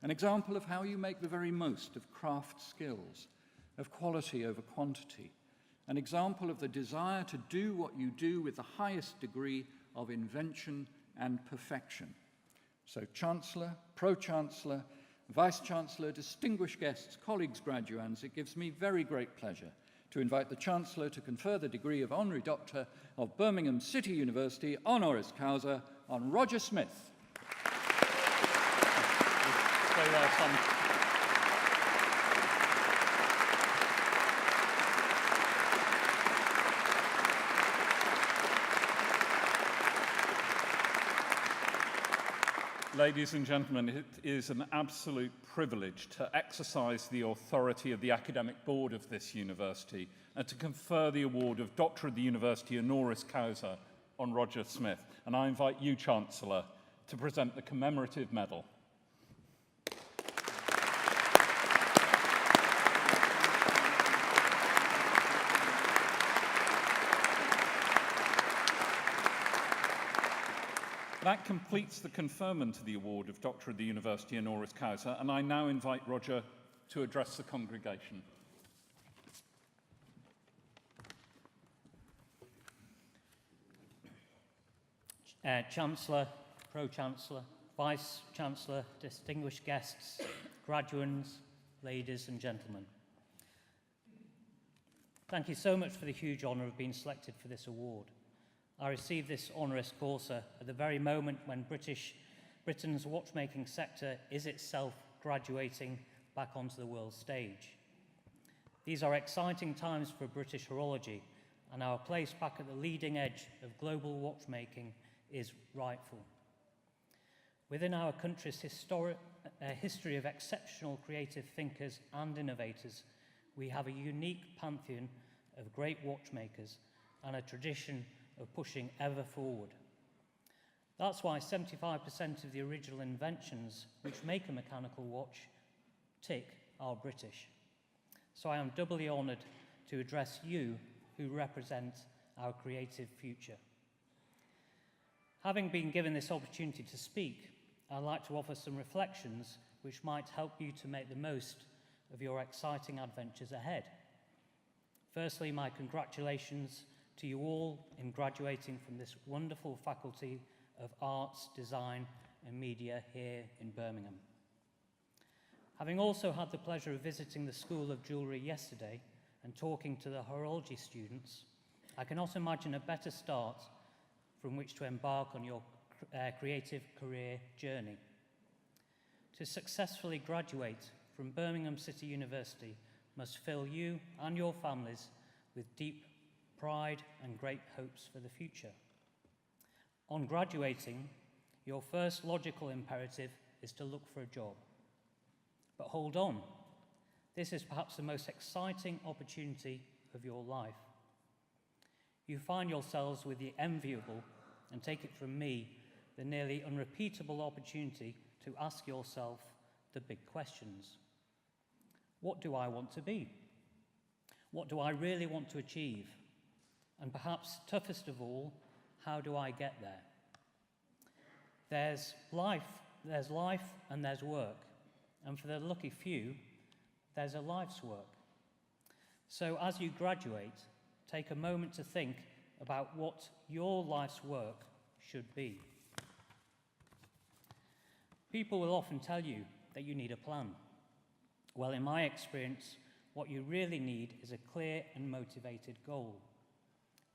An example of how you make the very most of craft skills, of quality over quantity. An example of the desire to do what you do with the highest degree of invention and perfection. So Chancellor, Pro-Chancellor, Vice-Chancellor, distinguished guests, colleagues, graduands, it gives me very great pleasure to invite the Chancellor to confer the degree of Honorary Doctor of Birmingham City University, honoris causa, on Roger Smith. Stay there, son. Ladies and gentlemen, it is an absolute privilege to exercise the authority of the academic board of this university and to confer the award of Doctor of the University honoris causa on Roger Smith. And I invite you, Chancellor, to present the commemorative medal. That completes the conferment of the award of Doctor of the University honoris causa, and I now invite Roger to address the congregation. Chancellor, Pro-Chancellor, Vice-Chancellor, distinguished guests, graduands, ladies and gentlemen. Thank you so much for the huge honour of being selected for this award. I received this honoris causa at the very moment when Britain's watchmaking sector is itself graduating back onto the world stage. These are exciting times for British horology, and our place back at the leading edge of global watchmaking is rightful. Within our country's history of exceptional creative thinkers and innovators, we have a unique pantheon of great watchmakers and a tradition of pushing ever forward. That's why 75% of the original inventions which make a mechanical watch tick are British. So I am doubly honoured to address you who represent our creative future. Having been given this opportunity to speak, I'd like to offer some reflections which might help you to make the most of your exciting adventures ahead. Firstly, my congratulations to you all in graduating from this wonderful Faculty of Arts, Design and Media here in Birmingham. Having also had the pleasure of visiting the School of Jewellery yesterday and talking to the horology students, I cannot imagine a better start from which to embark on your creative career journey. To successfully graduate from Birmingham City University must fill you and your families with deep pride and great hopes for the future. On graduating, your first logical imperative is to look for a job. But hold on, this is perhaps the most exciting opportunity of your life. You find yourselves with the enviable, and take it from me, the nearly unrepeatable opportunity to ask yourself the big questions. What do I want to be? What do I really want to achieve? And perhaps toughest of all, how do I get there? There's life and there's work. And for the lucky few, there's a life's work. So as you graduate, take a moment to think about what your life's work should be. People will often tell you that you need a plan. Well, in my experience, what you really need is a clear and motivated goal.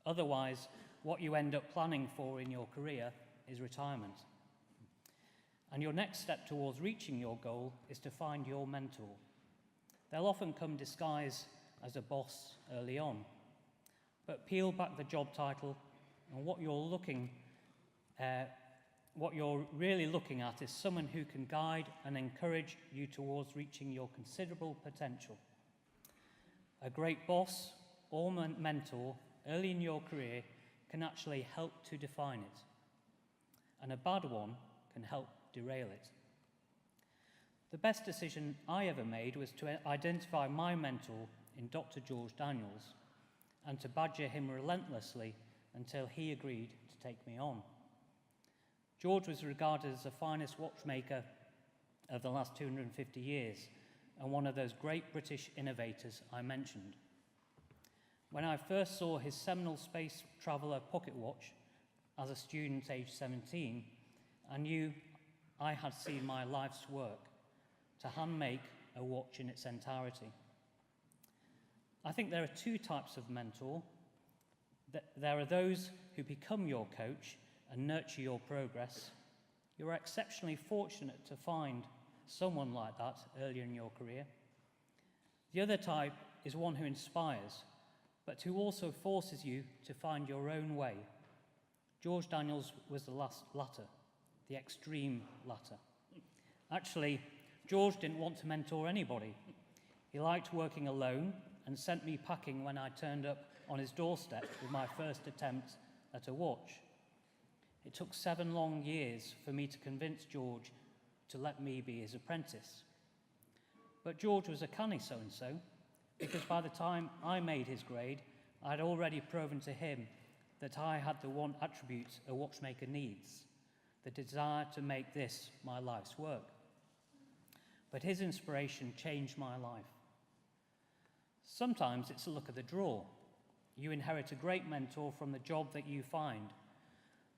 Otherwise, what you end up planning for in your career is retirement. And your next step towards reaching your goal is to find your mentor. They'll often come disguised as a boss early on, but peel back the job title, and what you're really looking at is someone who can guide and encourage you towards reaching your considerable potential. A great boss or mentor early in your career can actually help to define it, and a bad one can help derail it. The best decision I ever made was to identify my mentor in Dr. George Daniels and to badger him relentlessly until he agreed to take me on. George was regarded as the finest watchmaker of the last 250 years and one of those great British innovators I mentioned. When I first saw his seminal Space Traveller pocket watch as a student aged 17, I knew I had seen my life's work to hand make a watch in its entirety. I think there are two types of mentor. There are those who become your coach and nurture your progress. You're exceptionally fortunate to find someone like that earlier in your career. The other type is one who inspires, but who also forces you to find your own way. George Daniels was the latter. the extreme latter. Actually, George didn't want to mentor anybody. He liked working alone and sent me packing when I turned up on his doorstep with my first attempt at a watch. It took 7 long years for me to convince George to let me be his apprentice. But George was a canny so-and-so, because by the time I made his grade, I'd already proven to him that I had the one attribute a watchmaker needs, the desire to make this my life's work. But his inspiration changed my life. Sometimes it's a luck of the draw. You inherit a great mentor from the job that you find,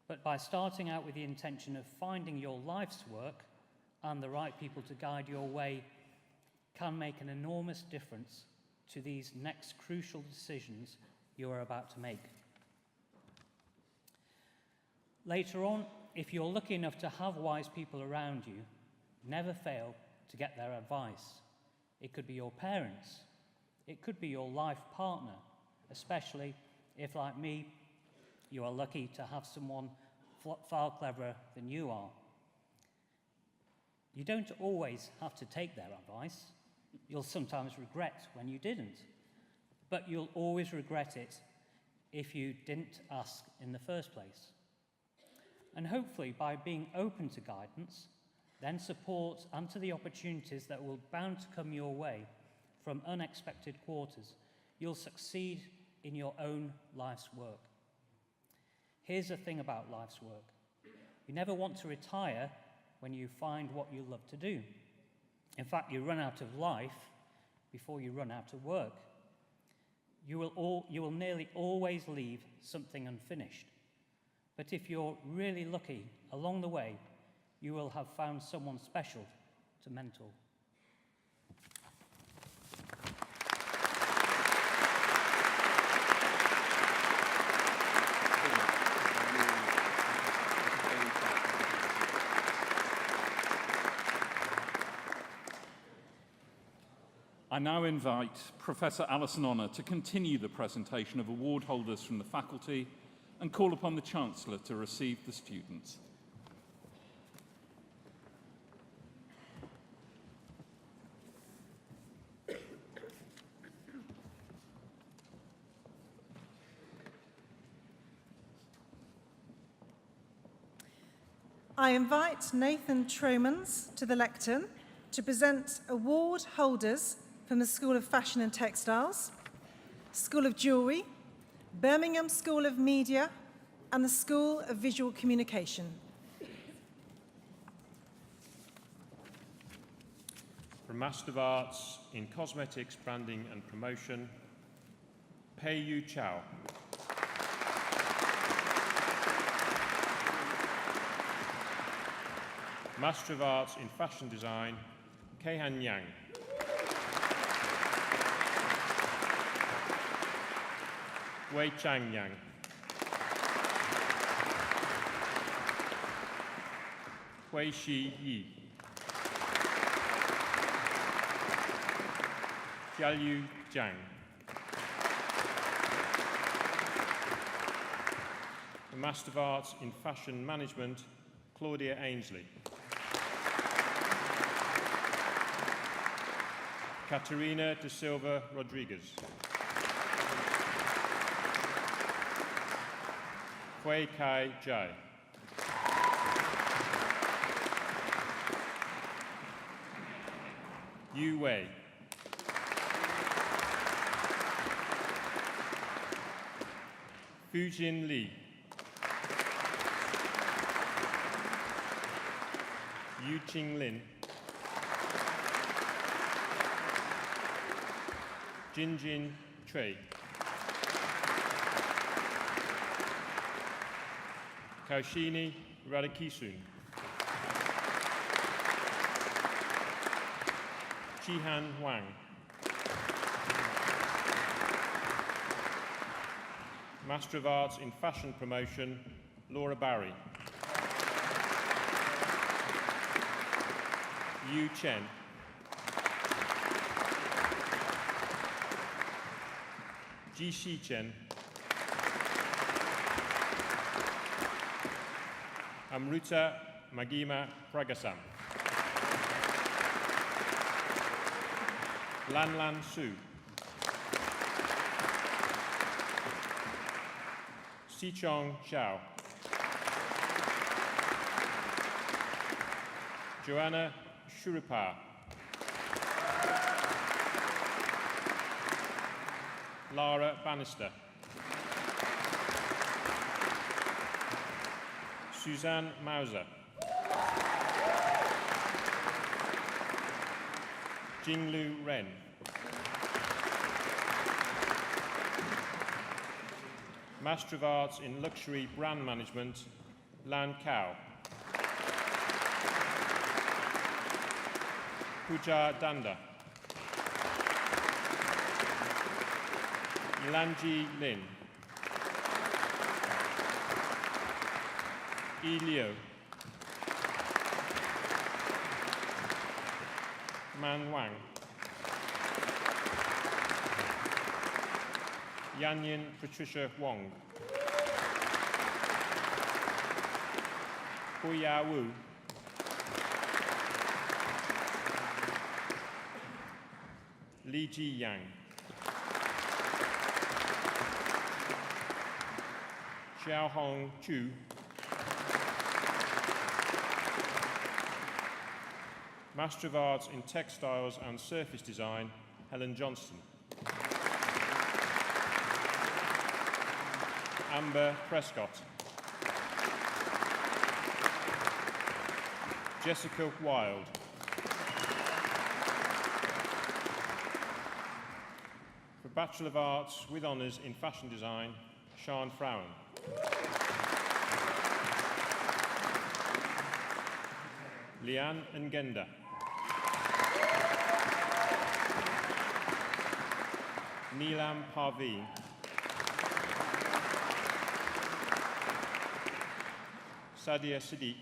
but by starting out with the intention of finding your life's work and the right people to guide your way can make an enormous difference to these next crucial decisions you are about to make. Later on, if you're lucky enough to have wise people around you, never fail to get their advice. It could be your parents, it could be your life partner, especially if, like me, you are lucky to have someone far cleverer than you are. You don't always have to take their advice. You'll sometimes regret when you didn't, but you'll always regret it if you didn't ask in the first place. And hopefully, by being open to guidance, then support and to the opportunities that will bound to come your way from unexpected quarters, you'll succeed in your own life's work. Here's the thing about life's work. You never want to retire when you find what you love to do. In fact, you run out of life before you run out of work. You will nearly always leave something unfinished. But if you're really lucky, along the way, you will have found someone special to mentor. I now invite Professor Alison Honour to continue the presentation of award holders from the faculty and call upon the Chancellor to receive the students. I invite Nathan Tromans to the lectern to present award holders from the School of Fashion and Textiles, School of Jewellery, Birmingham School of Media, and the School of Visual Communication. For Master of Arts in Cosmetics, Branding and Promotion, Pei Yu Chow. Master of Arts in Fashion Design, Keihan Yang. Wei Chang Yang. Hui Shi Yi. Jiayu Zhang. The Master of Arts in Fashion Management, Claudia Ainsley. Caterina de Silva Rodriguez. Hui Kai Jai. Yu Wei. Fujin Li. Yu Qing Lin. Jinjin Cui. Kaushini Radhakisun. Chihan Wang. Master of Arts in Fashion Promotion, Laura Barry. Yu Chen. Ji Shi Chen. Amruta Magima Pragasam. Lanlan Su. Sichong Zhao. Joanna Shuripa. Lara Bannister. Suzanne Mauser. Jinglu Ren. Master of Arts in Luxury Brand Management, Lan Kao. Pooja Danda. Lanji Lin. Yi Liu. Man Wang. Yanyin Patricia Wong. Huya Wu. Li Ji Yang. Xiaohong Chu. Master of Arts in Textiles and Surface Design, Helen Johnston. Amber Prescott. Jessica Wild. For Bachelor of Arts with Honours in Fashion Design, Sian Frowen. Leanne Ngenda. Neelam Parveen. Sadia Siddiq.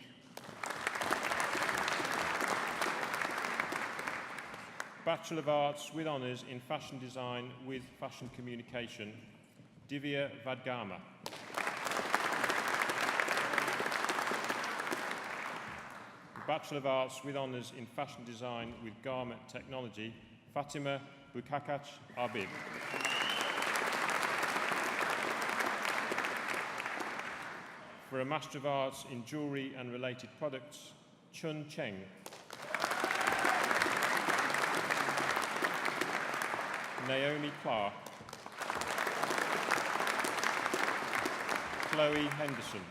Bachelor of Arts with Honours in Fashion Design with Fashion Communication, Divya Vadgama. Bachelor of Arts with Honours in Fashion Design with Garment Technology, Fatima Bukakach Arbib. For a Master of Arts in Jewellery and Related Products, Chun Cheng. Naomi Clark. Chloe Henderson.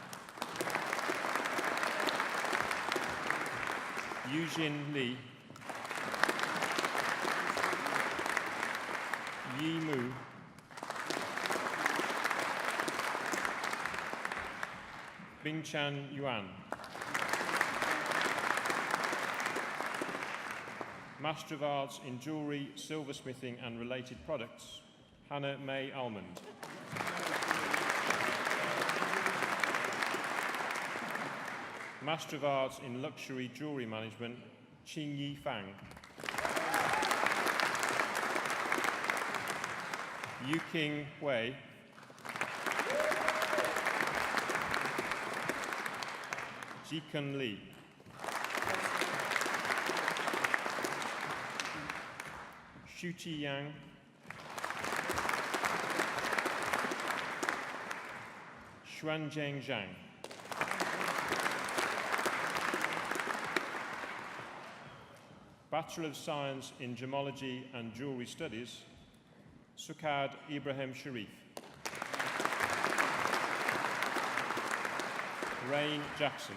Eugene Lee. Yi Mu. Bingchan Yuan. Master of Arts in Jewellery, Silversmithing and Related Products, Hannah May Almond. Master of Arts in Luxury Jewellery Management, Qing Yi Fang. Yuqing Hui. Jikun Li. Shuqi Yang. Xuanzheng Zhang. Bachelor of Science in Gemology and Jewellery Studies, Sukad Ibrahim Sharif. Rain Jackson.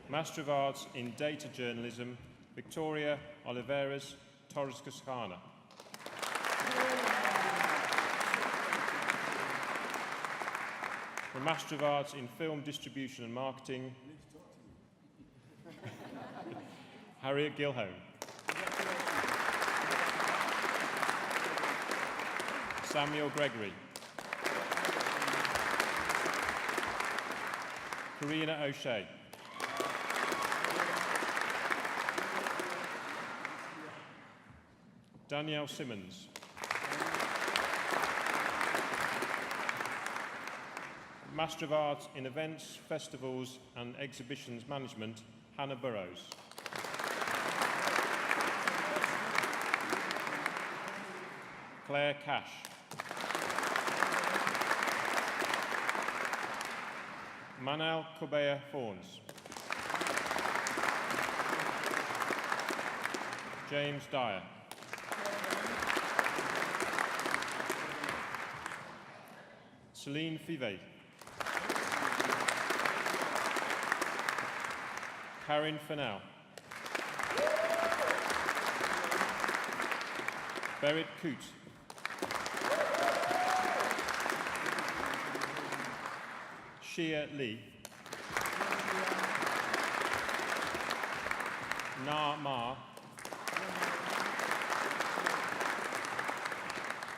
Master of Arts in Data Journalism, Victoria Oliveras Torres Cascana. The Master of Arts in Film Distribution and Marketing, Harriet Gilhone. Samuel Gregory. Karina O'Shea. Danielle Simmons. Master of Arts in Events, Festivals and Exhibitions Management, Hannah Burrows. Claire Cash. Manal Kubea Fawns. James Dyer. Celine Fivet. Karen Fennell. Berit Coote. Shia Lee. Na Ma.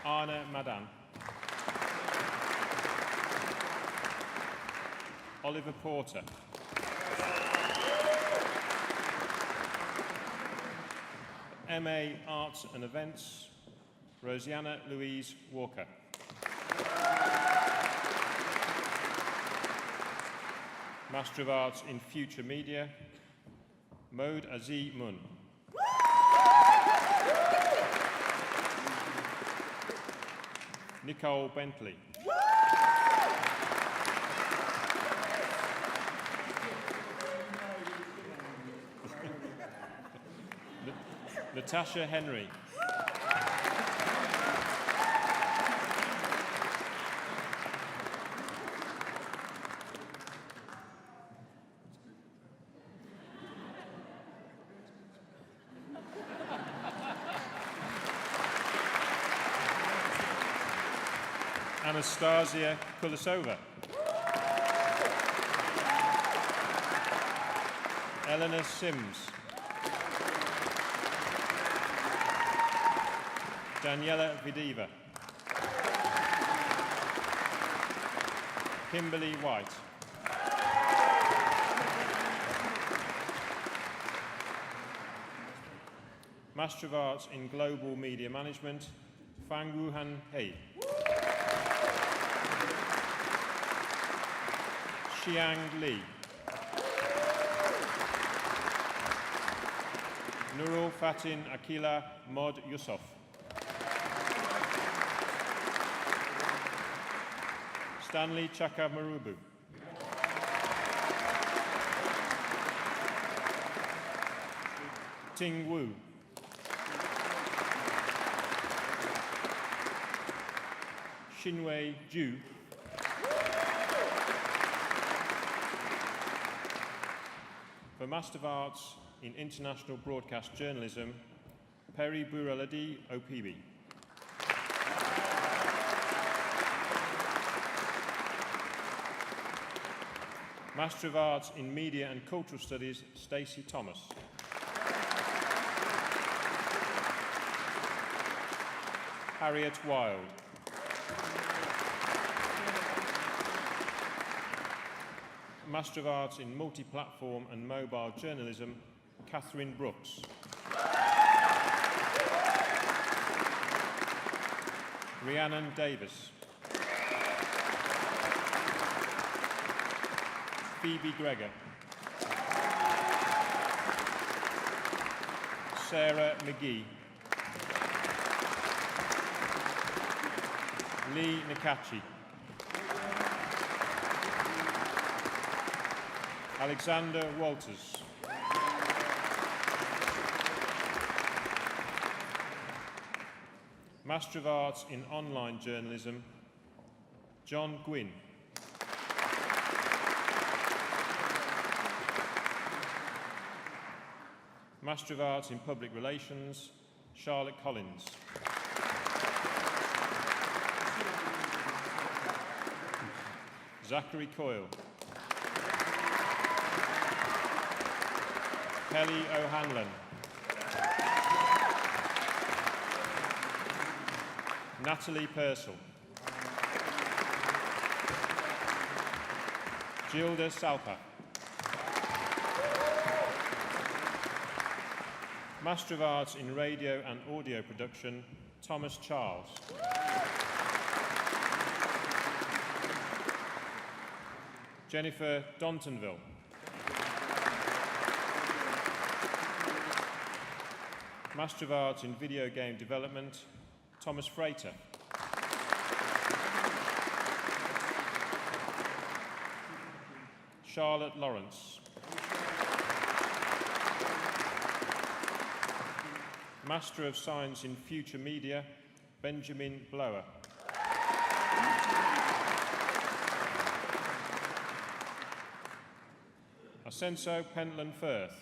Anna Madan. Oliver Porter. MA Arts and Events, Rosianna Louise Walker. Master of Arts in Future Media, Maud Aziz Mun. Nicole Bentley. Natasha Henry. Anastasia Kulisova. Eleanor Sims. Daniela Vidiva. Kimberly White. Master of Arts in Global Media Management, Fang Wuhan Hei. Xiang Li. Nurul Fatin Akila Mod Yusuf. Stanley Chaka Marubu. Ting Wu. Xinwei Zhu. For Master of Arts in International Broadcast Journalism, Peri Buraladi Opibi. Master of Arts in Media and Cultural Studies, Stacey Thomas. Harriet Wilde. Master of Arts in Multi-Platform and Mobile Journalism, Catherine Brooks. Rhiannon Davis. Phoebe Gregor. Sarah McGee. Lee Nakachi. Alexander Walters. Master of Arts in Online Journalism, John Gwynn. Master of Arts in Public Relations, Charlotte Collins. Zachary Coyle. Kelly O'Hanlon. Natalie Purcell. Gilda Salpa. Master of Arts in Radio and Audio Production, Thomas Charles. Jennifer Dontonville. Master of Arts in Video Game Development, Thomas Freighter. Charlotte Lawrence. Master of Science in Future Media, Benjamin Blower. Ascenso Pentland Firth.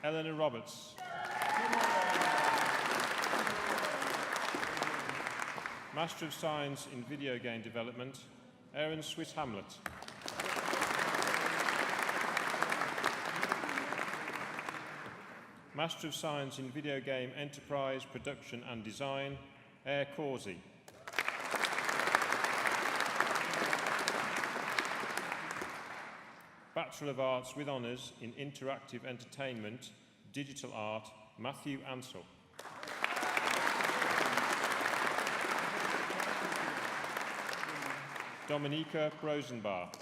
Eleanor Roberts. Master of Science in Video Game Development, Aaron Swiss Hamlet. Master of Science in Video Game Enterprise, Production and Design, Air Causey. Bachelor of Arts with Honours in Interactive Entertainment, Digital Art, Matthew Ansell. Dominika Brosenbach.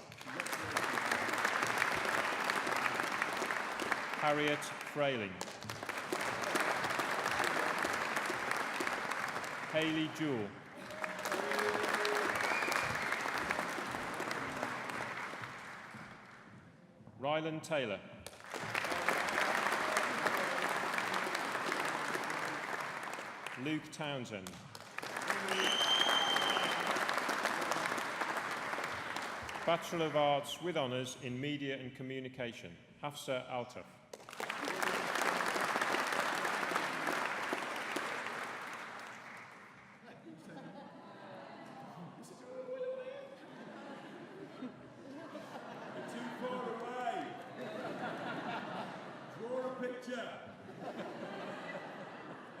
Harriet Frayling. Hayley Jewell. Ryland Taylor. Luke Townsend. Bachelor of Arts with Honours in Media and Communication, Hafsa Altaf.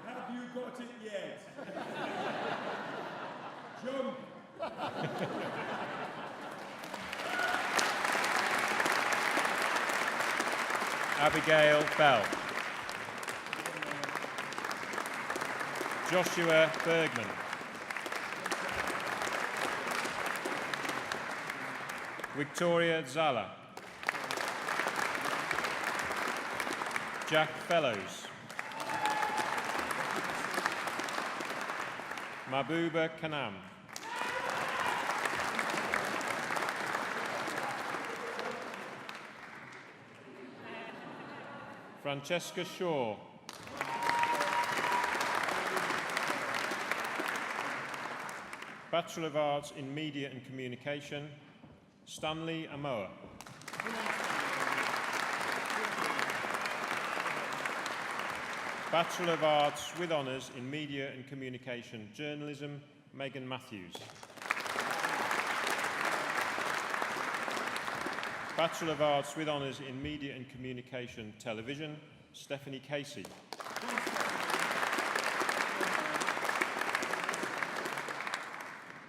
Have you got it yet? Jump! Abigail Bell. Joshua Bergman. Victoria Zala. Jack Fellows. Mahbooba Kanam. Francesca Shaw. Bachelor of Arts in Media and Communication, Stanley Amoa. Bachelor of Arts with Honours in Media and Communication Journalism, Megan Matthews. Bachelor of Arts with Honours in Media and Communication Television, Stephanie Casey.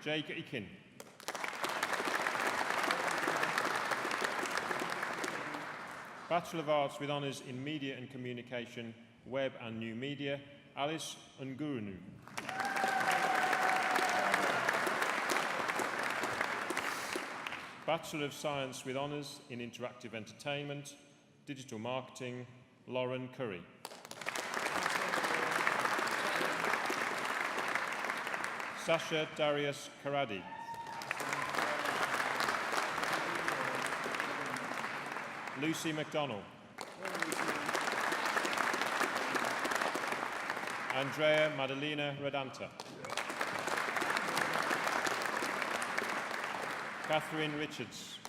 Jake Eakin. Bachelor of Arts with Honours in Media and Communication, Web and New Media, Alice Ngurunu. Bachelor of Science with Honours in Interactive Entertainment, Digital Marketing, Lauren Curry. Sasha Darius Karadi. Lucy McDonnell. Andrea Madalena Radanta. Catherine Richards.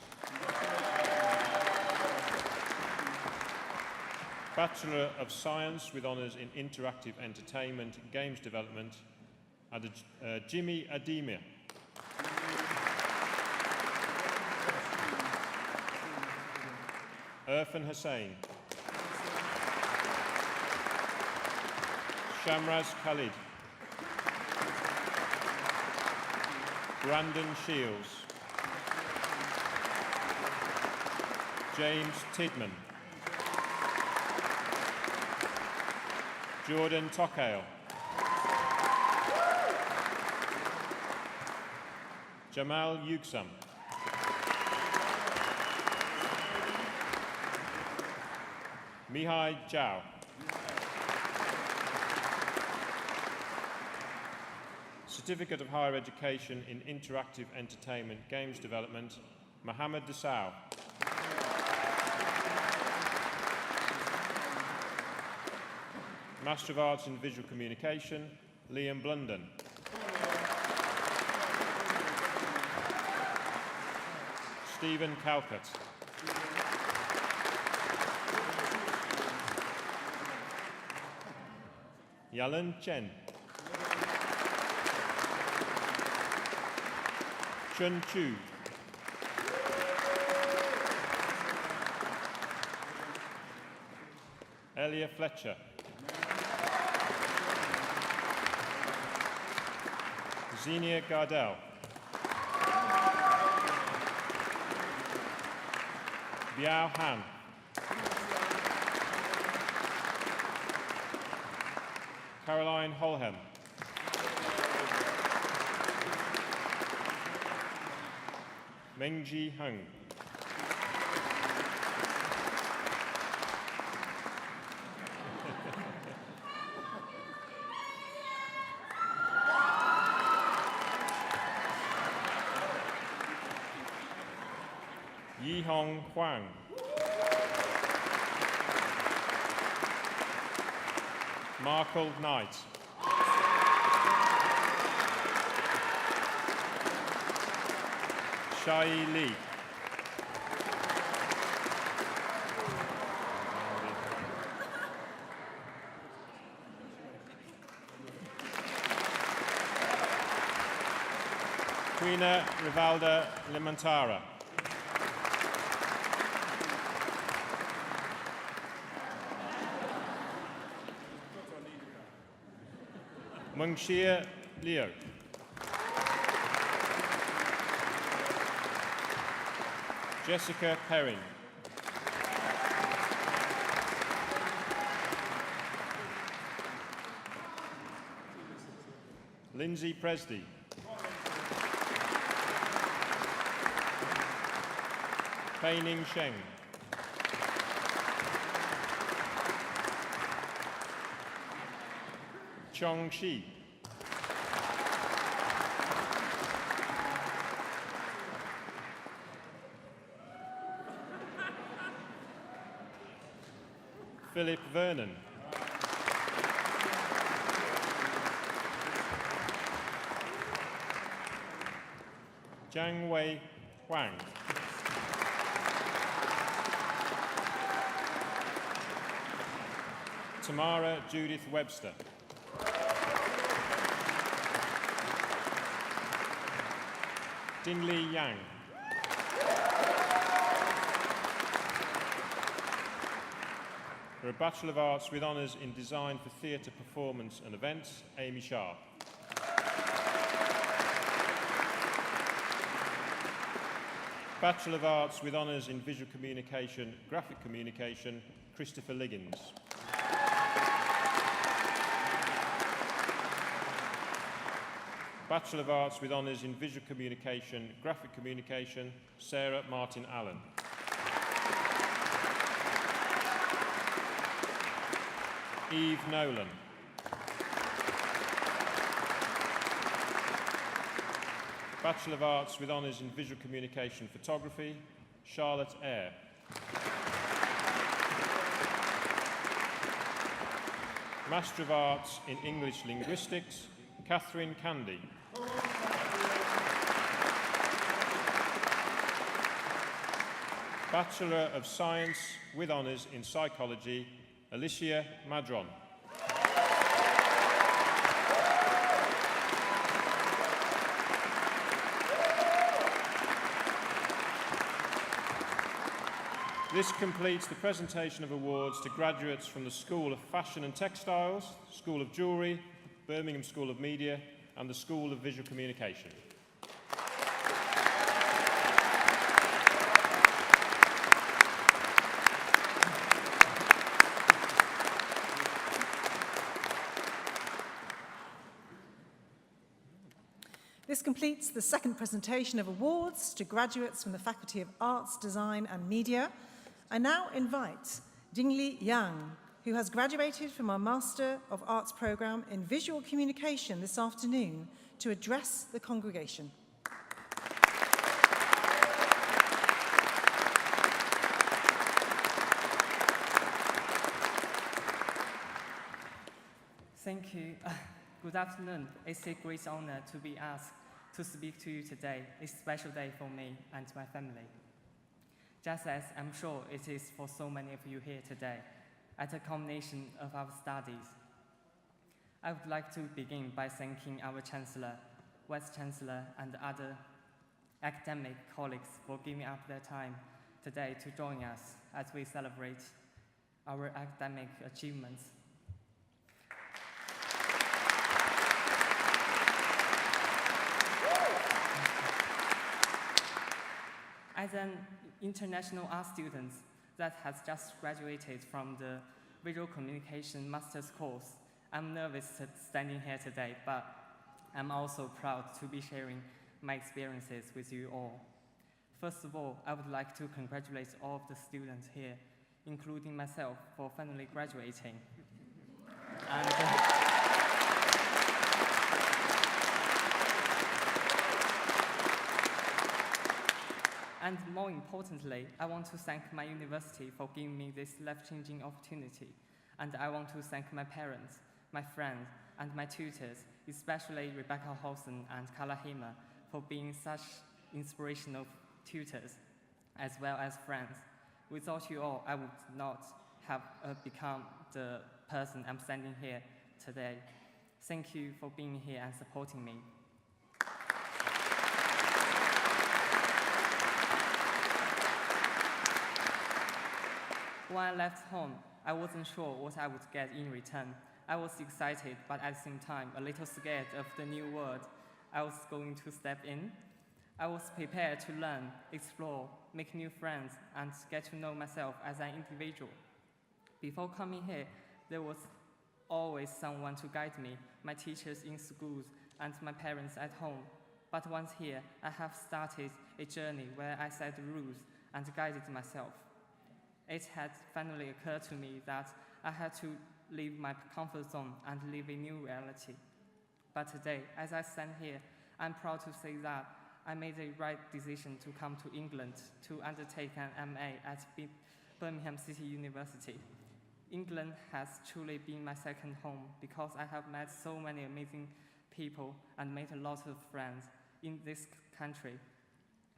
Bachelor of Science with Honours in Interactive Entertainment, Games Development, Jimmy Ademir. Irfan Hussain. Shamraz Khalid. Brandon Shields. James Tidman. Jordan Tokale. Jamal Yuksam. Mihai Zhao. Certificate of Higher Education in Interactive Entertainment Games Development, Mohammed Dasau. Master of Arts in Visual Communication, Liam Blunden. Stephen Calcutt. Yalan Chen. Chun Chu. Elia Fletcher. Xenia Gardell. Biao Han. Caroline Holhem. Mengji Hung. Yi Hong Huang. Markle Knight. Shai Li. Quina Rivalda Limantara. Mungshia Leo. Jessica Perrin. Lindsay Presley. Peining Sheng. Chong Shi. Philip Vernon. Jiang Wei Huang. Tamara Judith Webster. Dingley Yang. For a Bachelor of Arts with Honours in Design for Theatre, Performance and Events, Amy Sharp. Bachelor of Arts with Honours in Visual Communication, Graphic Communication, Christopher Liggins. Bachelor of Arts with Honours in Visual Communication, Graphic Communication, Sarah Martin Allen. Eve Nolan. Bachelor of Arts with Honours in Visual Communication Photography, Charlotte Eyre. Master of Arts in English Linguistics, Catherine Candy. Bachelor of Science with Honours in Psychology, Alicia Madron. This completes the presentation of awards to graduates from the School of Fashion and Textiles, School of Jewellery, Birmingham School of Media and the School of Visual Communication. This completes the second presentation of awards to graduates from the Faculty of Arts, Design and Media. I now invite Jingli Yang, who has graduated from our Master of Arts programme in Visual Communication this afternoon, to address the congregation. Thank you. Good afternoon. It's a great honor to be asked to speak to you today. It's a special day for me and my family. Just as I'm sure it is for so many of you here today, at a culmination of our studies. I would like to begin by thanking our Chancellor, Vice Chancellor, and other academic colleagues for giving up their time today to join us as we celebrate our academic achievements. As an international art student that has just graduated from the Visual Communication Master's course, I'm nervous standing here today, but I'm also proud to be sharing my experiences with you all. First of all, I would like to congratulate all of the students here, including myself, for finally graduating. And more importantly, I want to thank my university for giving me this life-changing opportunity. And I want to thank my parents, my friends, and my tutors, especially Rebecca Hawson and Carla Hamer, for being such inspirational tutors, as well as friends. Without you all, I would not have become the person I'm standing here today. Thank you for being here and supporting me. When I left home, I wasn't sure what I would get in return. I was excited, but at the same time, a little scared of the new world I was going to step in. I was prepared to learn, explore, make new friends, and get to know myself as an individual. Before coming here, there was always someone to guide me, my teachers in schools and my parents at home. But once here, I have started a journey where I set the rules and guided myself. It had finally occurred to me that I had to leave my comfort zone and live a new reality. But today, as I stand here, I'm proud to say that I made the right decision to come to England to undertake an MA at Birmingham City University. England has truly been my second home because I have met so many amazing people and made a lot of friends in this country.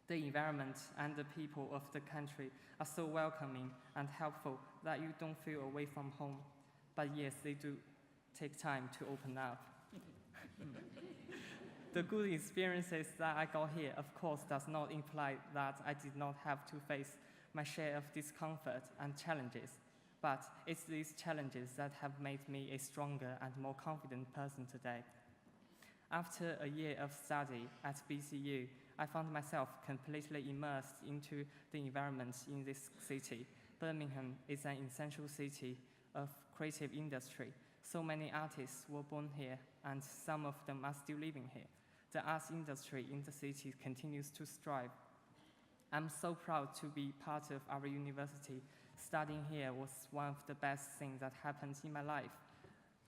The environment and the people of the country are so welcoming and helpful that you don't feel away from home. But yes, they do take time to open up. The good experiences that I got here, of course, does not imply that I did not have to face my share of discomfort and challenges. But it's these challenges that have made me a stronger and more confident person today. After a year of study at BCU, I found myself completely immersed into the environment in this city. Birmingham is an essential city of creative industry. So many artists were born here, and some of them are still living here. The arts industry in the city continues to strive. I'm so proud to be part of our university. Studying here was one of the best things that happened in my life.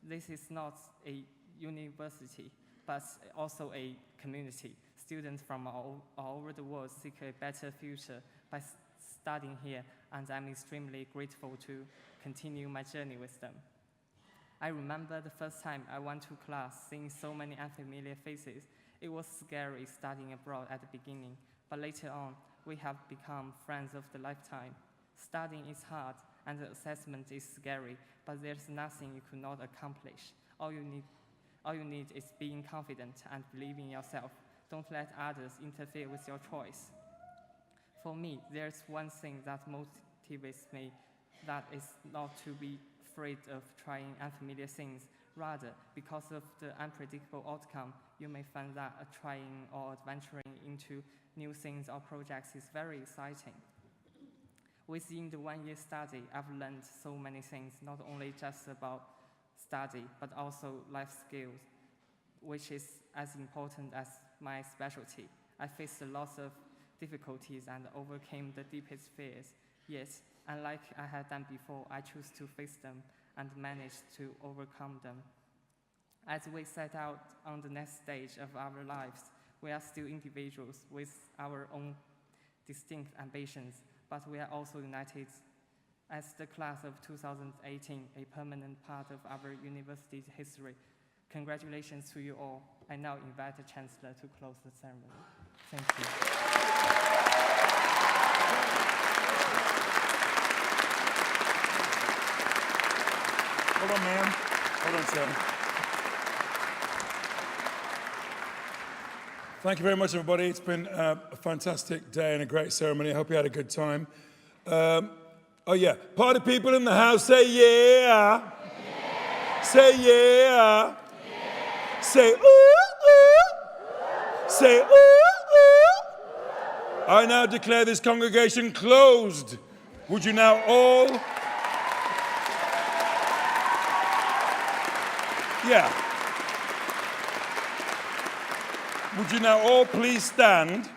This is not a university, but also a community. Students from all over the world seek a better future by studying here, and I'm extremely grateful to continue my journey with them. I remember the first time I went to class, seeing so many unfamiliar faces. It was scary studying abroad at the beginning, but later on, we have become friends of the lifetime. Studying is hard, and the assessment is scary, but there's nothing you could not accomplish. All you need is being confident and believe in yourself. Don't let others interfere with your choice. For me, there's one thing that motivates me, that is not to be afraid of trying unfamiliar things. Rather, because of the unpredictable outcome, you may find that trying or adventuring into new things or projects is very exciting. Within the one-year study, I've learned so many things, not only just about study, but also life skills, which is as important as my specialty. I faced lots of difficulties and overcame the deepest fears. Yet, unlike I had done before, I chose to face them and managed to overcome them. As we set out on the next stage of our lives, we are still individuals with our own distinct ambitions, but we are also united as the class of 2018, a permanent part of our university's history. Congratulations to you all. I now invite the Chancellor to close the ceremony. Thank you. Hold on, ma'am. Hold on, sir. Thank you very much, everybody. It's been a fantastic day and a great ceremony. I hope you had a good time. Oh, yeah. Party people in the house, say yeah. Yeah. Say yeah. Yeah. Say ooh, ooh. Say ooh, ooh. I now declare this congregation closed. Would you now all... Yeah. Would you now all please stand?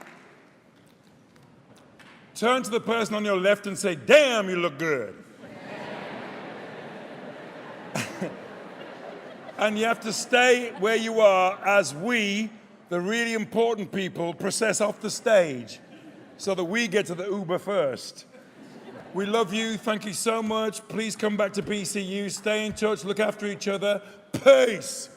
Turn to the person on your left and say, damn, you look good. And you have to stay where you are as we, the really important people, process off the stage so that we get to the Uber first. We love you. Thank you so much. Please come back to BCU. Stay in touch. Look after each other. Peace.